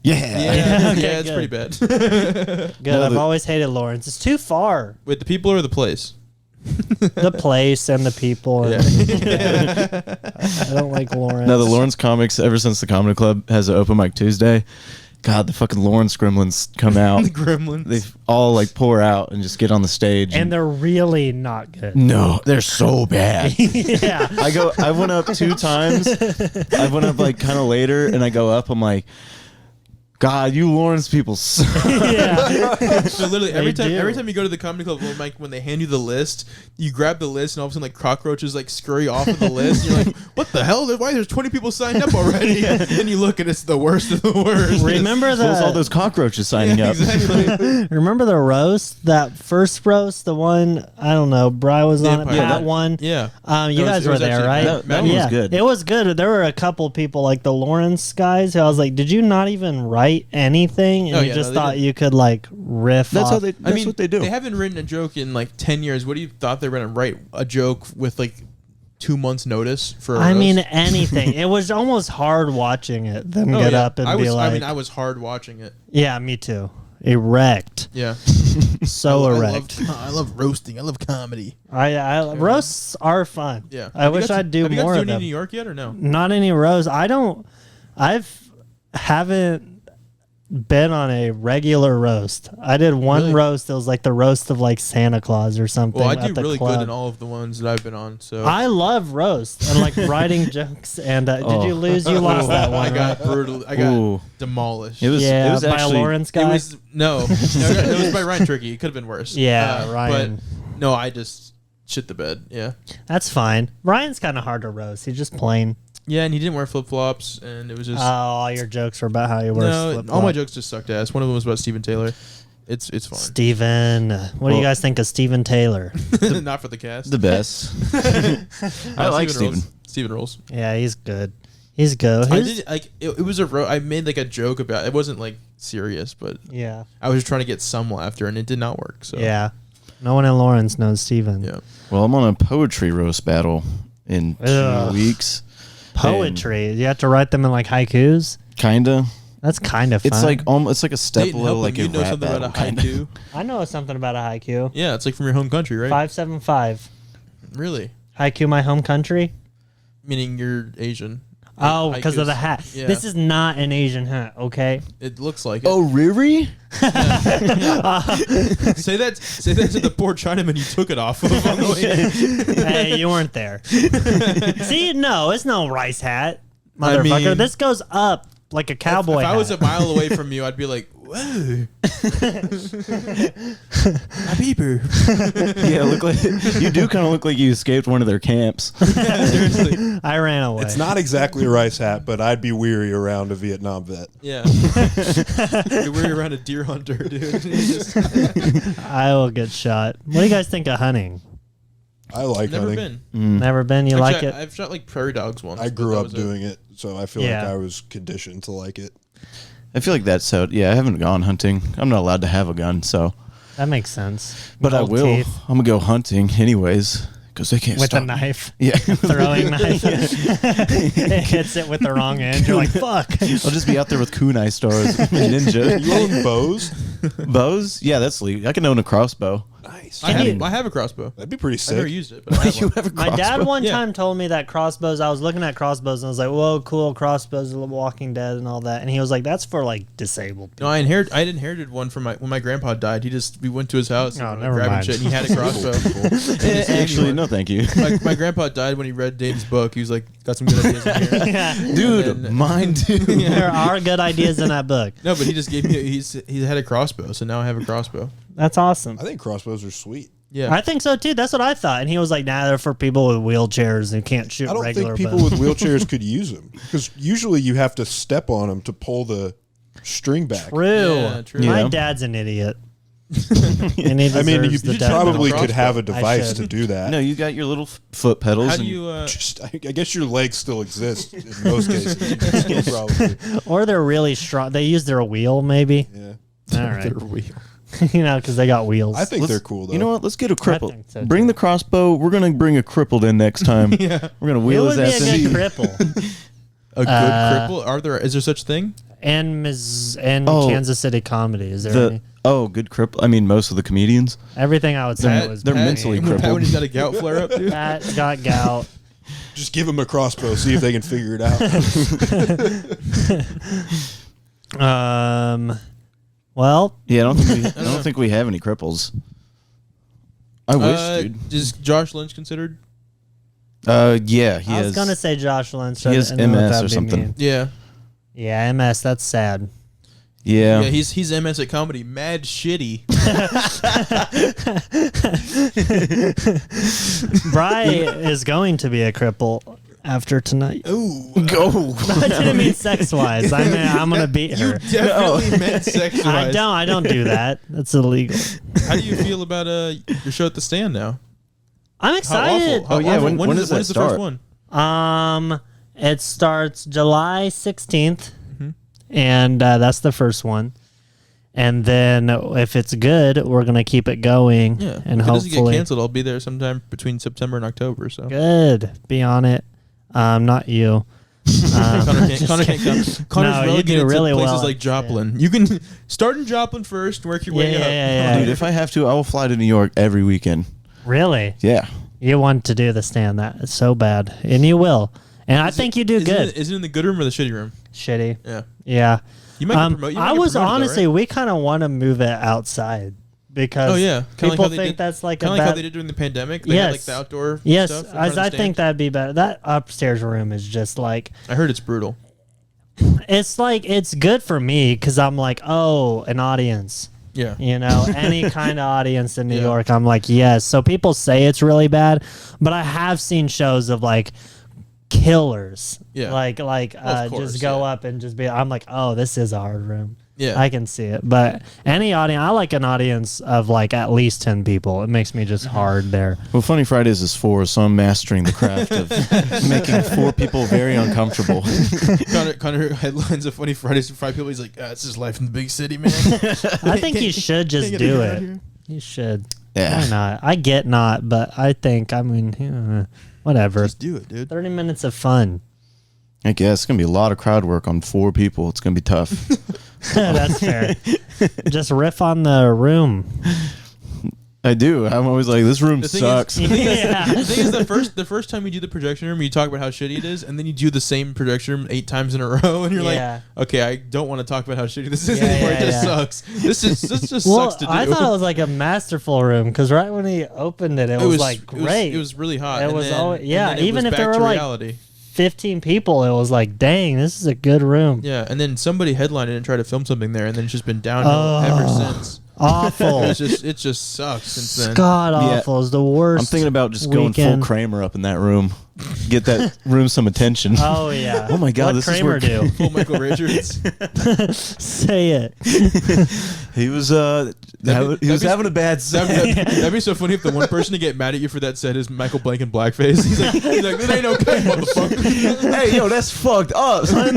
Yeah. Yeah, Okay, yeah, it's good. pretty bad. Good. No, I've the- always hated Lawrence. It's too far. Wait, the people or the place? The place and the people. And I don't like Lawrence. No, the Lawrence comics, ever since the Comedy Club has an open mic Tuesday, God, the fucking Lawrence gremlins come out. The Gremlins. They all like pour out and just get on the stage. And they're really not good. no, they're so bad. Yeah. I went up 2 times. I went up like kind of later, and I go up. I'm like, God, you Lawrence people suck. Yeah. So literally They do. every time you go to the comedy club, when they hand you the list, you grab the list and all of a sudden like cockroaches like scurry off of the list. And you're like, what the hell? Why there's 20 people signed up already? And you look and it's the worst of the worst. Remember There's all the those cockroaches signing up. Exactly. remember the roast? That first roast, the one I don't know, Bri was on it, Empire. Pat Yeah, one. Yeah. You It was- guys it were was there, actually- right? That one was good. It was good. There were a couple people like the Lawrence guys who I was like, did you not even write anything? And Oh, you yeah, just no, they thought didn't. you could like riff That's off. how they. That's what they do. They haven't written a joke in like 10 years. What do you thought they were going to write a joke with like 2 months notice for a I mean, roast? anything. It was almost hard watching it, them Oh, get yeah. up and I be was, like, I mean, I was hard watching it. yeah, me too. Erect. Yeah. So erect. I love roasting. I love comedy. I roasts are fun. Yeah. I wish I'd do have you more guys of do any them. in New York yet or no? Not any roasts. I don't. Haven't. been on a regular roast. I did one Really? roast. It was like the roast of like Santa Claus or something. Well, I at do the really club. good in all of the ones that I've been on. So I love roast and like writing jokes. And did you lose? You lost that one. I got right? brutal. I got Ooh. demolished. It was by actually a Lawrence guy. It was no, it was by Ryan Tricky. It could have been worse. Yeah, Ryan. But no, I just shit the bed. Yeah, That's fine. Ryan's kind of hard to roast. He's just plain. yeah, and he didn't wear flip flops, and it was just All your jokes were about how he wears no. flip-flops. All my jokes just sucked ass. One of them was about Steven Taylor. It's fine. Steven. What do you guys think of Steven Taylor? Not for the cast. the best. I like Steven. Steven rolls. Yeah, he's good. He's good. I did like it was I made like a joke about it. Wasn't like serious, but Yeah. I was just trying to get some laughter, and it did not work. So Yeah. No one in Lawrence knows Steven. yeah. Well, I'm on a poetry roast battle in 2 Ugh. weeks. Poetry. You have to write them in like haikus. Kinda. That's kind of fun. It's like it's like a step Dayton, below help like him. a You know rap something battle. about a Kinda. haiku? I know something about a haiku. Yeah, it's like from your home country, right? 575. Really? Haiku, my home country. Meaning you're Asian. Oh, because of the Haikus. hat. Yeah. This is not an Asian hat, okay? It looks like it. Oh, Riri? Say that to the poor Chinaman you took it off of on the way. Hey, you weren't there. See, no, it's no rice hat, I motherfucker. mean- This goes up like a cowboy If I was hat. a mile away from you, I'd be like, whoa. A beaver. Yeah, look like you do kind of look like you escaped one of their camps. Seriously. I ran away. It's not exactly a rice hat, but I'd be weary around a Vietnam vet. Yeah. We're around a deer hunter, dude. I will get shot. What do you guys think of hunting? I like Never hunting. been. Never been? You like it? I've shot like prairie dogs once. I but grew that up was doing it, so I feel Yeah. like I was conditioned to like it. I feel like that's so. Yeah, I haven't gone hunting. I'm not allowed to have a gun, so. That makes sense. But I Gold will. teeth I'm gonna go hunting anyways because they can't with a stop me. knife. Yeah, Throwing knife. It hits it with the wrong end. You're like, fuck. I'll just be out there with kunai stars, ninja You own bows? bows. Yeah, that's legal. I can own a crossbow. Nice. I have a crossbow. That'd be pretty I've never sick. used it, but I have You one. have a My crossbow? dad one Yeah. time told me that crossbows, I was looking at crossbows and I was like, whoa, cool, crossbows, The Walking Dead and all that. And he was like, that's for like disabled people. No, I inherited one from when my grandpa died. We went to his house Oh, and never grabbing mind. shit, and he had a crossbow. Actually, no, thank you, my grandpa died when he read Dane's book. He was like, got some good ideas in here. Yeah. dude. And then- Mine too. There are good ideas in that book. No, but he just gave me. He had a crossbow, so now I have a crossbow. That's awesome. I think crossbows are sweet. Yeah, I think so too. That's what I thought. And he was like, nah, they're for people with wheelchairs who can't shoot I don't regular think people bows. with wheelchairs could use them because usually you have to step on them to pull the string back. True. Yeah, true. My Yeah. dad's an idiot. And he I mean, you, deserves the you death probably penalty. could have a crossbow. device should. to do that. No, you got your little foot pedals. How do and you? Just, I guess your legs still exist in most cases. You can still probably, Or they're really strong. They use their wheel, maybe. yeah. All right. You know, because they got wheels. I think Let's- they're cool though. You know what? Let's get a cripple. think so, Bring too. the crossbow. We're gonna bring a crippled in next time. Yeah. We're gonna it wheel would his be ass a in. good cripple. A good cripple? Is there such thing? And Oh, Kansas City comedy. Is there any? Good cripple. I mean, most of the comedians. Everything I would say was they're bad. mentally Pat, crippled. when he's got a gout flare up, dude. Pat got gout. Just give them a crossbow, see if they can figure it out. Well, Yeah, I don't think we have any cripples. I wish, dude. Is Josh Lynch considered? Yeah, he I has. was gonna say Josh Lynch. he has I didn't know if MS that'd or be something. mean. Yeah. Yeah, MS. That's sad. Yeah. Yeah, he's MS at comedy. Mad shitty. Bry is going to be a cripple after tonight. Ooh. Go. I didn't mean sex wise. I mean I'm gonna beat You her. definitely meant sexualized. I don't do that. That's illegal. How do you feel about your show at the Stand now? I'm How excited. awful. Oh, yeah, when does that when is the first start? one? It starts July 16th, and that's the first one. And then if it's good, we're gonna keep it going. Yeah. and if it doesn't get hopefully canceled, I'll be there sometime between September and October. So good. Be on it. Not you. Connor can't come. Connor's No, you relegated do really to places well. like Joplin. You can start in Joplin first, work your way up. Yeah. Dude, if I have to, I will fly to New York every weekend. Really? Yeah. You want to do the Stand? That is so bad, and you will. And I think you do good. Is it in the good room or the shitty room? Shitty. Yeah. Yeah. You might get promoted. I was honestly, we kind of want to move it outside because people think that's like kind of like how they did during the pandemic. They had like the outdoor stuff. Yes, I think that'd be better. That upstairs room is just like. I heard it's brutal. It's like it's good for me because I'm like, oh, an audience. Yeah. You know, any kind of audience in New York, I'm like, yes. So people say it's really bad, but I have seen shows of like killers. Yeah. Like just go up and just be, I'm like, oh, this is a hard room. Yeah. I can see it. But any audience, I like an audience of like at least 10 people. It makes me just hard there. Well, Funny Fridays is 4, so I'm mastering the craft of making 4 people very uncomfortable. Connor headlines of Funny Fridays for 5 people. He's like, it's just life in the big city, man. I think you should just do it. You should. Yeah. Why not? I get not, but I think, whatever. Just do it, dude. 30 minutes of fun. I guess it's going to be a lot of crowd work on 4 people. It's going to be tough. That's fair. Just riff on the room. I do. I'm always like, this room sucks. The thing is, the first time you do the projection room, you talk about how shitty it is, and then you do the same projection room 8 times in a row, and you're like, okay, I don't want to talk about how shitty this is anymore. It just sucks. This just sucks to do. I thought it was like a masterful room because right when he opened it, it was like great. It was really hot. It was always, even if there were like 15 people, it was like, dang, this is a good room. Yeah, and then somebody headlined it and tried to film something there, and then it's just been downhill ever since. Awful. It just sucks since then. God awful is the worst. I'm thinking about just going full Kramer up in that room. Get that room some attention. Oh yeah. Oh my God, what Kramer is where do? Full Michael Richards. Say it. He was having a bad set. That'd be so funny if the one person to get mad at you for that set is Michael Blank in blackface. He's like, this ain't okay, motherfucker. Hey, yo, that's fucked up, son.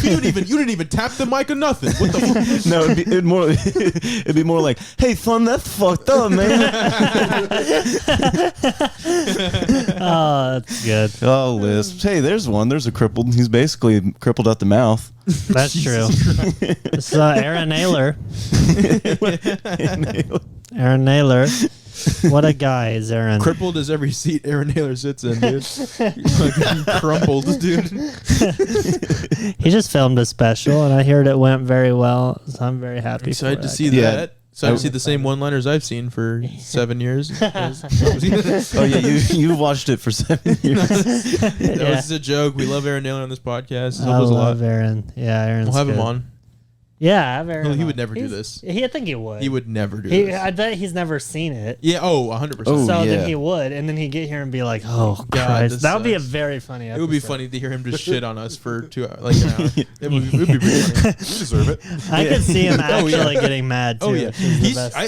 You didn't even tap the mic or nothing. What the fuck? No, it'd be more like, hey, son, that's fucked up, man. Oh, that's good. Oh, lisp. Hey, there's one. There's a crippled. He's basically crippled out the mouth. That's true. It's Aaron Naylor. Aaron Naylor. What a guy is Aaron. Crippled as every seat Aaron Naylor sits in, dude. Fucking crumpled, dude. He just filmed a special, and I heard it went very well, so I'm very happy. Excited to see that. So I see the same one-liners I've seen for 7 years. Oh yeah, you watched it for 7 years. That was a joke. We love Aaron Naylor on this podcast. I love Aaron. Yeah, Aaron's We'll have good. him on. Yeah, I have Aaron. He would never do this. I think he would. He would never do this. I bet he's never seen it. Yeah. Oh, 100%. So then he would, and then he'd get here and be like, "Oh God, that would be a very funny episode." It would be funny to hear him just shit on us for 2 hours, like an hour. It would be pretty funny. You deserve it. I could see him actually getting mad too. Oh yeah.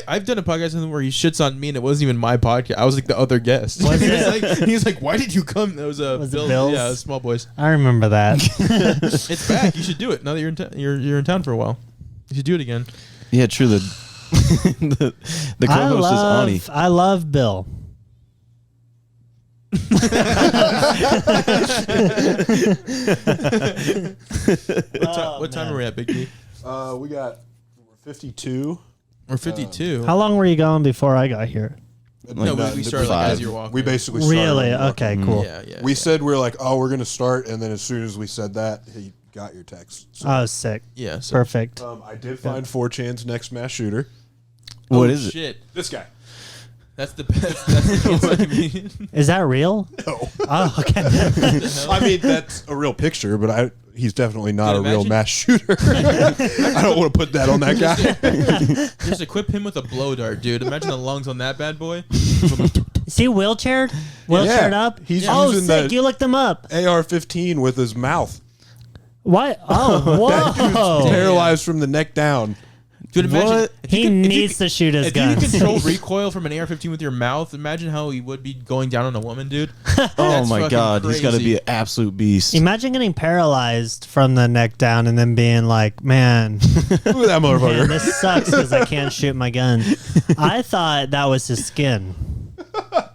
I've done a podcast with him where he shits on me, and it wasn't even my podcast. I was like the other guest. He was like, "Why did you come?" That was Bill. Bill's? Yeah, Small Boys. I remember that. It's back. You should do it now that you're in town for a while. You should do it again. Yeah, true. The co-host is Ani. I love Bill. What time are we at, Big D? We're 52. We're 52. How long were you going before I got here? No, we started like as you're walking. We basically started. Really? Okay, cool. Yeah. We said we're like, we're gonna start, and then as soon as we said that, he got your text. So, Oh, sick. Yeah. So. Perfect. I did find 4chan's next mass shooter. What is it? Shit. This guy. That's the best. That's the comedian. Is that real? No. Oh, okay. I mean, that's a real picture, but he's definitely not a real mass shooter. I don't want to put that on that guy. Just equip him with a blow dart, dude. Imagine the lungs on that bad boy. Is he wheelchaired? Wheelchaired up? He's using sick. You looked him up. AR-15 with his mouth. What? Oh, whoa. Paralyzed from the neck down. Dude, imagine he needs to shoot his gun. If you can control recoil from an AR-15 with your mouth, imagine how he would be going down on a woman, dude. Oh my God, he's got to be an absolute beast. Imagine getting paralyzed from the neck down and then being like, man, Look at that motherfucker. man, this sucks because I can't shoot my gun. I thought that was his skin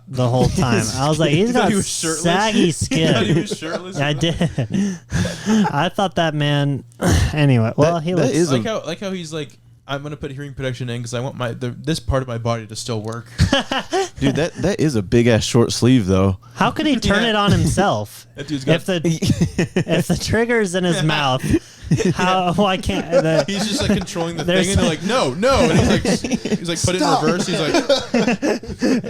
the whole time. I was like, he's got saggy skin. He was shirtless. I did. I thought that man. Anyway, well, he looks like how he's like, I'm gonna put hearing protection in because I want this part of my body to still work. Dude, that is a big ass short sleeve though. How could he turn Yeah. it on himself? That dude's got. If the trigger's in his mouth, why can't He's just like controlling the There's- thing, and they're like, no. And he's like, put it in reverse. He's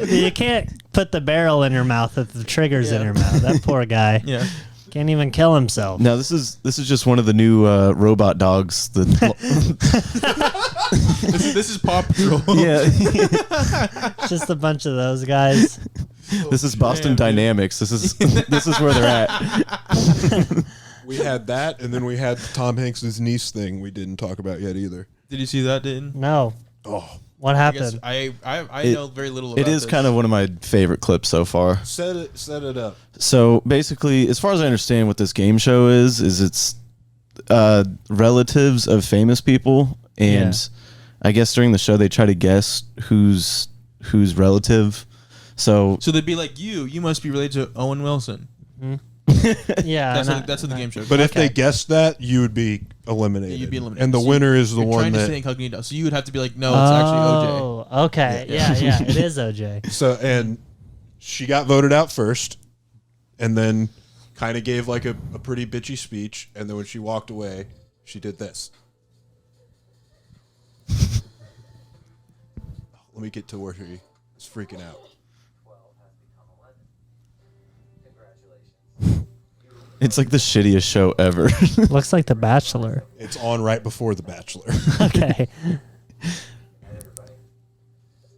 like, you can't put the barrel in your mouth if the trigger's in your mouth. That poor guy yeah. can't even kill himself. Now this is just one of the new robot dogs. This is Paw Patrol. Yeah, Just a bunch of those guys. this is Boston Dynamics. This is where they're at. We had that, and then we had Tom Hanks's niece thing we didn't talk about yet either. Did you see that, Dayton? No. Oh, What I guess happened? I know very little about It is this. kind of one of my favorite clips so far. set it up. So basically, as far as I understand, what this game show is it's relatives of famous people, and Yeah. I guess during the show they try to guess who's relative. So So they'd be like, you must be related to Owen Wilson. Yeah. That's what the game show. But if Okay. they guessed that, you would be eliminated. Yeah, you'd be eliminated. And the So winner is the You're one trying to that. stay incognito, so you would have to be like, no, it's actually OJ. Oh, okay. Yeah, it is OJ. So, and she got voted out first, and then kind of gave like a pretty bitchy speech, and then when she walked away, she did this. Let me get to where he is freaking out. it's like the shittiest show ever. Looks like The Bachelor. It's on right before The Bachelor. Okay.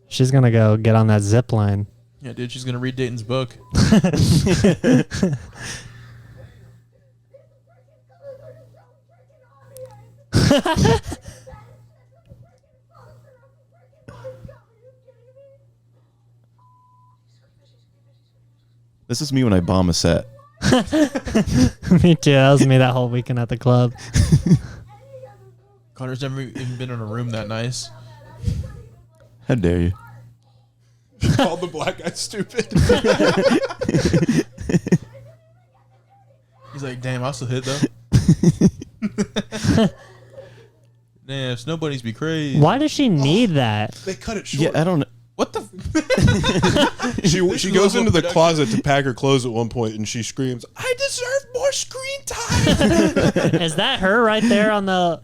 She's gonna go get on that zip line. Yeah, dude, she's gonna read Dayton's book. This is me when I bomb a set. Me too. That was me that whole weekend at the club. Connor's never even been in a room that nice. How dare you? Called the black guy stupid. He's like, damn, I'll still hit though. Damn, Snowbunnies be crazy. Why does she need that? They cut it short. Yeah, I don't. What the? She goes into the closet to pack her clothes at one point, and she screams, "I deserve more screen time." Is that her right there on the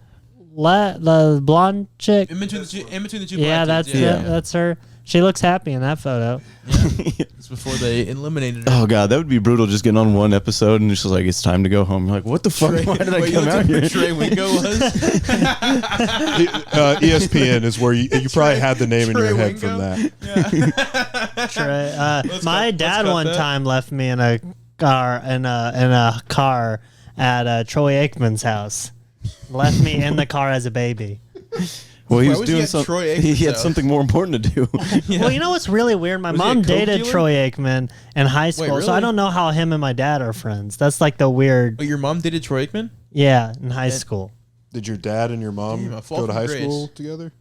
the blonde chick? In between the two. Yeah, black that's dudes, yeah. that's her. She looks happy in that photo. It's before they eliminated her. Oh god, that would be brutal. Just getting on one episode and it's just like it's time to go home. You're like, what the fuck? Why did I Wait, you come looked out up who here? Trey Wingo was? ESPN is where you probably had the name in your Trey head Wingo? from that. Trey. My let's dad cut one that. time left me in a car at Troy Aikman's house. Left me in the car as a baby. Well, he Why was was he doing at something. Troy He Aikman's had house? something more important to do. Well, you know what's really weird? My Was he a mom coke dated dealer? Troy Aikman in high school, so I really? don't know how him and my dad are friends. That's like the weird. Oh, your mom dated Troy Aikman? Yeah, in high school. Did your dad and your mom Damn, a fall go to from high grace. school together?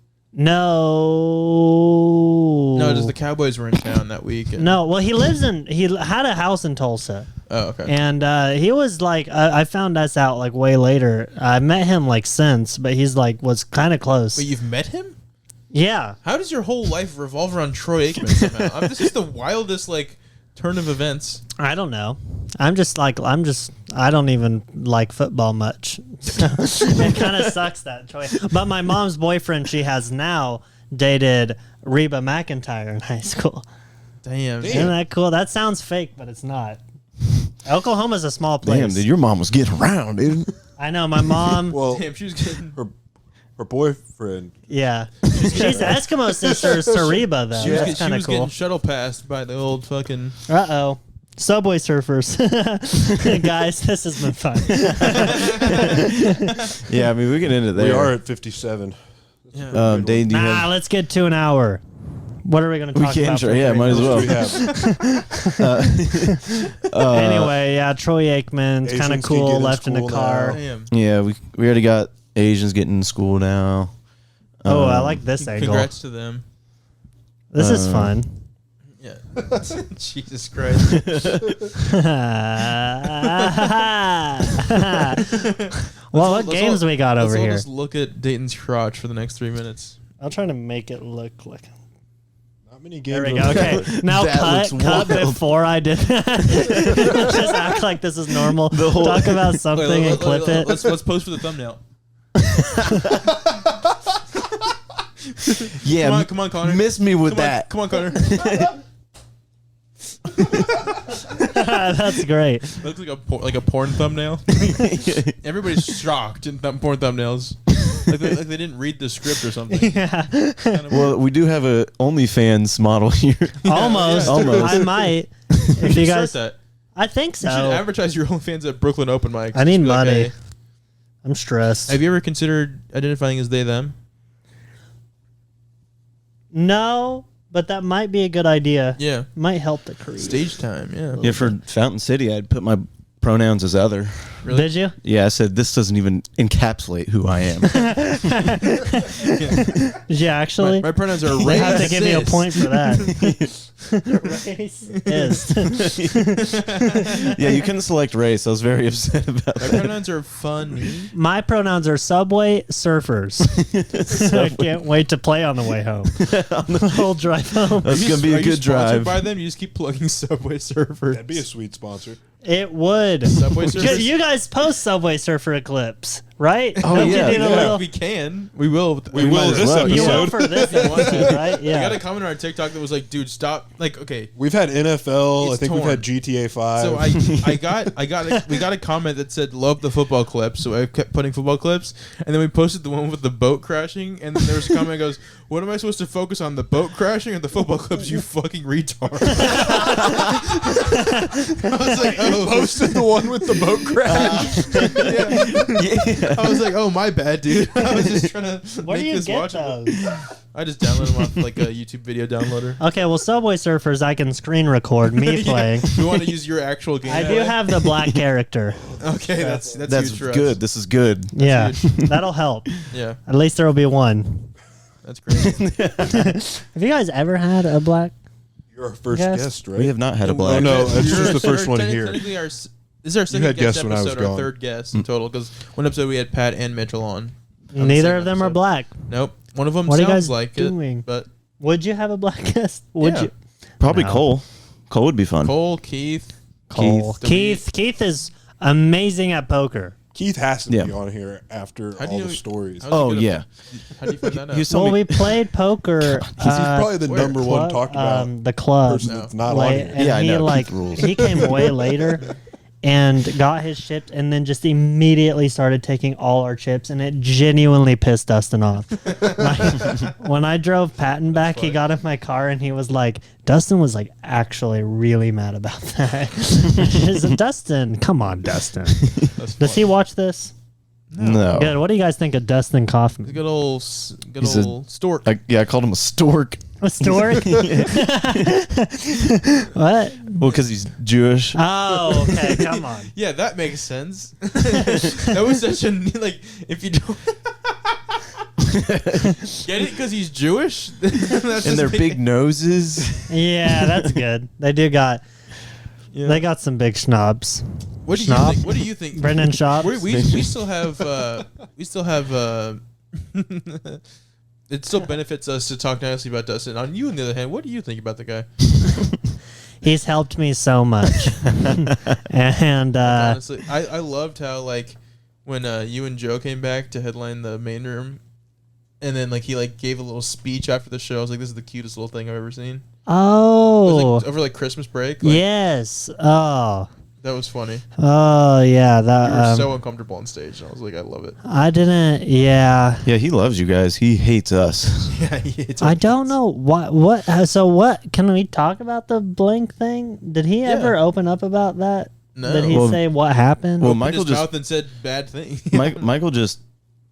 No. No, just the Cowboys were in town that week. And, No, well, he had a house in Tulsa. Oh, okay. And he was like, I found us out like way later. I met him like since, but he's like, was kind of close. Wait, you've met him? Yeah. How does your whole life revolve around Troy Aikman somehow? This is the wildest like turn of events. I don't know. I don't even like football much. So it kind of sucks that Troy. But my mom's boyfriend she has now dated Reba McEntire in high school. Damn. Isn't that cool? That sounds fake, but it's not. Oklahoma's a small place. Damn, dude, your mom was getting around, dude. I know my mom. Well, Damn, she was getting. her boyfriend. Yeah, she's Eskimo sisters to Reba though. She was, That's she kind of was cool. getting shuttle passed by the old fucking. Uh-oh. Subway surfers. Guys, this has been fun. Yeah, I mean, we get into there. We are at 57. Yeah. Dane, do you have? Let's get to an hour. What are we going to talk can, about? sure, for yeah, 30 might as minutes? well. We have. Anyway, yeah, Troy Aikman's kind of Asians can cool, get in left in a school car. now. Damn. Yeah, we already got Asians getting in school now. Oh, I like this angle. Congrats to them. This is fun. Yeah. Jesus Christ. Well, what games we got over Let's all here? just look at Dayton's crotch for the next 3 minutes. I'm trying to make it look like. Not many There games? we go. Okay, now That cut looks wild. before I did that. Just act like this is normal. Talk about something and clip it. Let's post for the thumbnail. Yeah, Come on, Connor. Miss me with that. Come on, Connor. That's great. Looks like a porn thumbnail. Everybody's shocked in porn thumbnails. Like they didn't read the script or something. Yeah. Kind of Well, we do have a OnlyFans model here. Almost. yeah. Almost. I might. You If should you start guys, that. I think You should so. advertise your OnlyFans at Brooklyn Open Mics. I need Just be like, money. hey, I'm stressed. have you ever considered identifying as they them? No, but that might be a good idea. Yeah. Might help the career. Stage time. Yeah. Yeah, for Fountain City, I'd put my pronouns as other. Really? Did you? Yeah, I said this doesn't even encapsulate who I am. Did you actually? My pronouns are You racist. have to give me a point for that. Racist. Yeah, you couldn't select race. I was very upset about My that. pronouns are funny. My pronouns are Subway Surfers. I can't wait to play on the way home. The whole drive home. That's going to be Are a you good sponsored drive. by them? You just keep plugging Subway Surfers. That'd be a sweet sponsor. It would. Subway Surfers. You guys post Subway Surfer clips, right? Oh, Don't yeah. You do the Yeah, little, we can. We will. We will might this as well. you will episode. for this episode, right? I got Yeah. a comment on our TikTok that was like, "Dude, stop!" Like, okay. We've had NFL. It's I think we've torn. had GTA 5. So we got a comment that said "Love the football clips," so I kept putting football clips, and then we posted the one with the boat crashing, and then there was a comment that goes, "What am I supposed to focus on, the boat crashing or the football clips? You fucking retard!" I was like, "Oh, posted the one with the boat crash. Yeah. I was like, "Oh, my bad, dude." I was just trying to Where do make you this get watchable. those? I just downloaded them off like a YouTube video downloader. Okay, well, Subway Surfers, I can screen record me Yeah. playing. We want to use your actual game. I do have the black character. Okay, that's That's huge for us. good. This is good. Yeah, huge. that'll help. Yeah, At least there will be one. that's great. Have you guys ever had a black? You're our first Yes. guest, right? We have not had a Oh, black. no, it's You're- just the first you're one here. technically this is our second had guest guests when I was episode, our gone. third guest in total, because one episode we had Pat and Mitchell on. the Neither same of them are episode. black. Nope. One of them What are you sounds guys like doing? it, but Would you have a black guest? Would Yeah. you? Probably No. Cole. Cole would be fun. Cole, Keith, Cole. Keith. Keith is amazing at poker. Keith has to Yeah. be on here after How do all you- the stories. how's he Oh, good at- yeah. How do you find that out? He's Well, told we me. played poker. He's probably the Where? number one club, talked about the club. person No. that's not on Like, here. and Yeah, I he know, like Keith rules. he came way later and got his chips and then just immediately started taking all our chips and it genuinely pissed Dustin off. Like, when I drove Patton back, he funny. got in my car and he was like, Dustin was like actually really mad about that. He said, Dustin, come on, Dustin. That's Does he funny. watch this? No. Good. What do you guys think of Dustin He's a Kaufman? good old, He's a- stork. I called him a stork. A stork? What? Well, because he's Jewish. Oh, okay. Come on. Yeah, that makes sense. That was such a like. If you don't get it, because he's Jewish, That's And their just big noses. Yeah, that's good. They do got. Yeah. They got some big schnobs. What do you Schnob? think? What do you think? Brendan Schaub. We still have it still benefits us to talk nicely about Dustin. On you, on the other hand, what do you think about the guy? He's helped me so much. And Honestly, I loved how like when you and Joe came back to headline the main room, and then like he like gave a little speech after the show. I was like, this is the cutest little thing I've ever seen. It oh was like over like Christmas break. Like, yes. Oh. that was funny. Oh yeah. You That were so uncomfortable on stage. And I was like, I love it. I didn't. Yeah. Yeah, he loves you guys. He hates us. Yeah, it's I don't know what. So what? Can we talk about the Blink thing? Did he ever open up about that? No. Did he Well- say what happened? well, Opened Michael his just- mouth and said bad things. Michael just.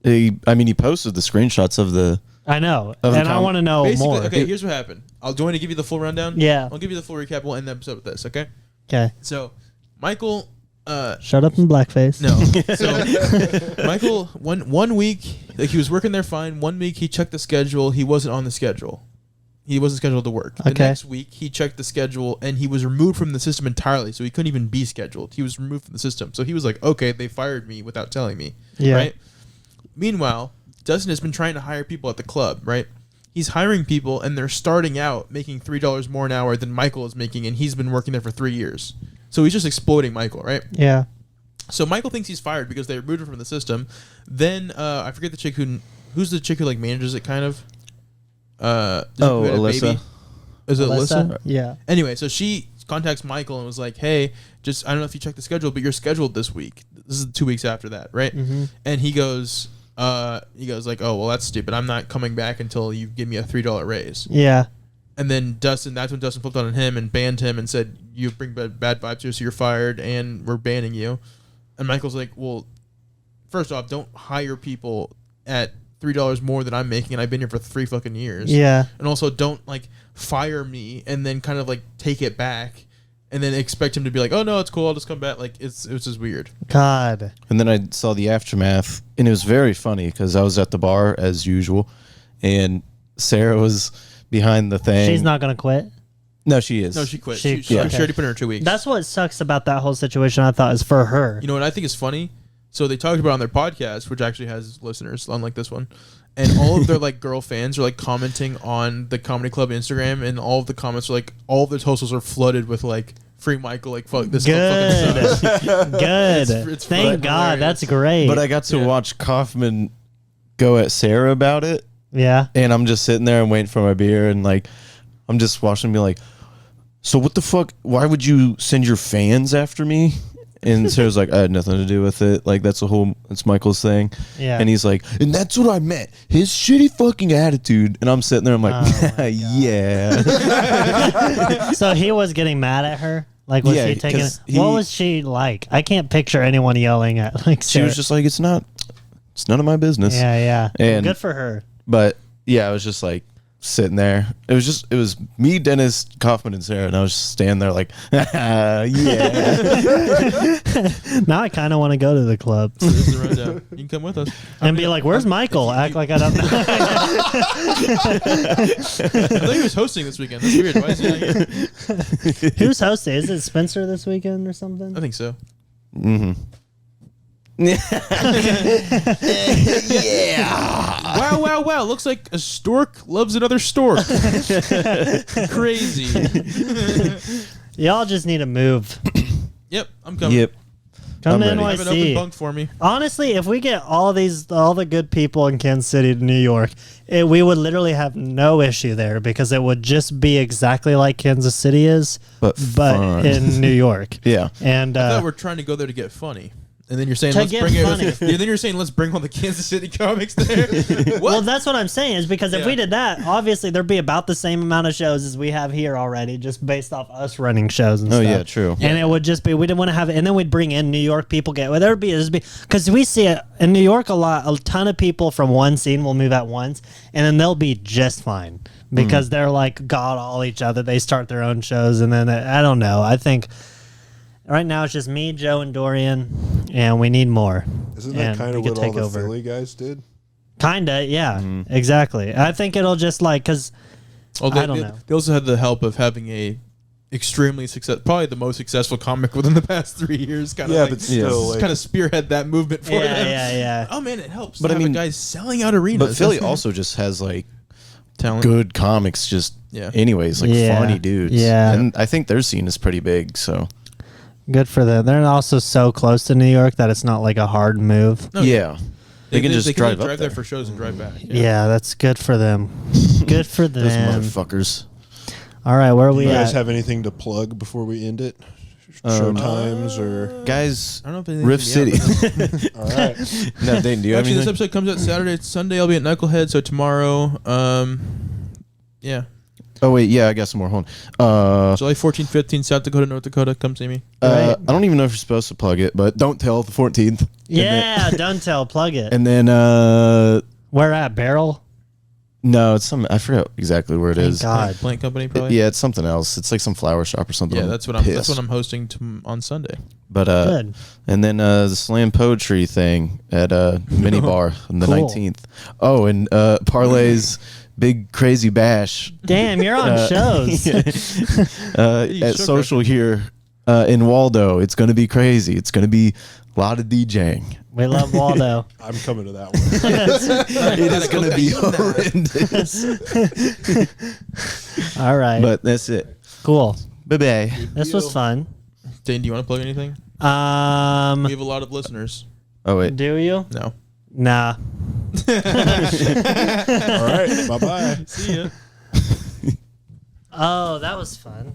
He posted the screenshots of the. I know, Of the and I com- want to know Basically, more. okay, here's what happened. Do you want to give you the full rundown? Yeah. I'll give you the full recap. We'll end the episode with this, okay? Okay. So, Michael, Shut up in blackface. no. So, Michael, one week, like he was working there fine. 1 week, he checked the schedule. He wasn't on the schedule. He wasn't scheduled to work. The Okay. next week, he checked the schedule and he was removed from the system entirely. So he couldn't even be scheduled. He was removed from the system. So he was like, okay, they fired me without telling me. Yeah. Right? Meanwhile, Dustin has been trying to hire people at the club, right? he's hiring people and they're starting out making $3 more an hour than Michael is making, and he's been working there for 3 years. So he's just exploiting Michael, right? Yeah. So Michael thinks he's fired because they removed him from the system. Then I forget the chick who's the chick who like manages it kind of. Who had a Alyssa. baby. Is it Alyssa? Yeah. Anyway, so she contacts Michael and was like, "Hey, just I don't know if you checked the schedule, but you're scheduled this week. This is 2 weeks after that, right?" Mm-hmm. And he goes like, "Oh, well, that's stupid. I'm not coming back until you give me a $3 raise." Yeah. And then that's when Dustin flipped on him and banned him and said, "You bring bad vibes here, so you're fired, and we're banning you." And Michael's like, "Well, first off, don't hire people at $3 more than I'm making, and I've been here for 3 fucking years. Yeah. And also, don't like fire me and then kind of like take it back." And then expect him to be like, "Oh no, it's cool. I'll just come back." Like it was just weird. God. And then I saw the aftermath, and it was very funny because I was at the bar as usual, and Sarah was behind the thing. She's not gonna quit. No, she is. No, she quit. She She quit. already put in her 2 weeks. That's what sucks about that whole situation. I thought is for her. You know what I think is funny? So they talked about it on their podcast, which actually has listeners, unlike this one. And all of their like girl fans are like commenting on the comedy club Instagram, and all of the comments are like, all of their socials are flooded with like, "Free Michael," like fuck this club fucking sucks. Good. It's Thank fucking God. hilarious. That's great. But I got to Yeah. watch Kaufman go at Sarah about it, yeah. and I'm just sitting there and waiting for my beer, and like I'm just watching him be like, "So what the fuck? Why would you send your fans after me?" And Sarah's like, "I had nothing to do with it. Like that's Michael's thing." Yeah. And he's like, "And that's what I meant. His shitty fucking attitude." And I'm sitting there, I'm like, Oh my "Yeah." So he was getting mad at her. Like, was Yeah, she taking? 'cause What was she like? I can't picture anyone yelling at like. She Sarah. was just like, "It's none of my business." Yeah, yeah. And- Good for her. But yeah, I was just like sitting there. It was me, Dennis, Kaufman, and Sarah, and I was just standing there like, yeah. Now I kind of want to go to the club Here's the rundown. You can come with us. and be like, "Where's Michael?" Act like I don't know. I thought he was hosting this weekend. That's weird. Why is he not here? Who's hosting? Is it Spencer this weekend or something? I think so. Mm-hmm. Wow, wow, wow. Looks like a stork loves another stork. Crazy. Y'all just need to move. Yep, I'm coming. Yep. Come I'm to ready. Have an open NYC. bunk for me. Honestly, if we get all the good people in Kansas City to New York, we would literally have no issue there because it would just be exactly like Kansas City is, But fun. in New York. Yeah. And I thought we're trying to go there to get funny. And then you're saying, To let's get bring it. funny. Then you're saying, let's bring all the Kansas City comics there. What? well, that's what I'm saying is because if Yeah. we did that, obviously there'd be about the same amount of shows as we have here already, just based off us running shows and Oh stuff. yeah, true. And it would just be, we didn't want to have it. And then we'd bring in New York people. There'd be, because we see it in New York a lot. A ton of people from one scene will move at once, and then they'll be just fine because they're like God all each other. They start their own shows, and then I don't know. I think right now it's just me, Joe, and Dorian, and we need more. Isn't that And kind we of could what all take the over. Philly guys did? Kinda, yeah, exactly. I think it'll just like because Well, I don't know. They also had the help of having a extremely probably the most successful comic within the past 3 years. Kind of Yeah, like, but still, like, kind of spearhead that movement for yeah, them. yeah. Oh man, it helps. But to I have mean- guys selling out arenas. But Philly also just has like talent. good comics just Yeah. anyways, like Yeah. funny dudes. Yeah. And I think their scene is pretty big, so Good for them. They're also so close to New York that it's not like a hard move. No, yeah. They can just drive up drive there. there for shows and drive back. Yeah, that's good for them. Good for Those them. motherfuckers. All right, where are Do we you guys at? have anything to plug before we end it? Show times or Guys, I don't know if anything Riff City. all right? No, Dane, do you have Actually, this anything? episode comes out Saturday. Sunday, I'll be at Knucklehead. So tomorrow, yeah, Oh wait, yeah, I got some more. Hold on. July 14th, 15th, South Dakota, North Dakota. Come see me. Right. I don't even know if you're supposed to plug it, but don't tell the 14th. Yeah, don't tell. Plug it. And then Where at? Barrel? no, it's some I forgot exactly where it Thank is. God. Plant Company, probably. Yeah, it's something else. It's like some flower shop or something. Yeah, that's what I'm. That's pissed. what I'm hosting on Sunday. But Good. and then the slam poetry thing at Mini Bar on the Cool. 19th. Oh, and Parlay's big crazy bash Damn, you're on shows. You at shook Social here in Waldo. It's going to be crazy. It's going to be A lot of DJing. We love Waldo. I'm coming to that one. It is going to be horrendous. All right. But that's it. Cool. Bye-bye. This was fun. Dane, do you want to plug anything? We have a lot of listeners. Oh, wait. Do you? No. Nah. All right. Bye-bye. See ya. Oh, that was fun.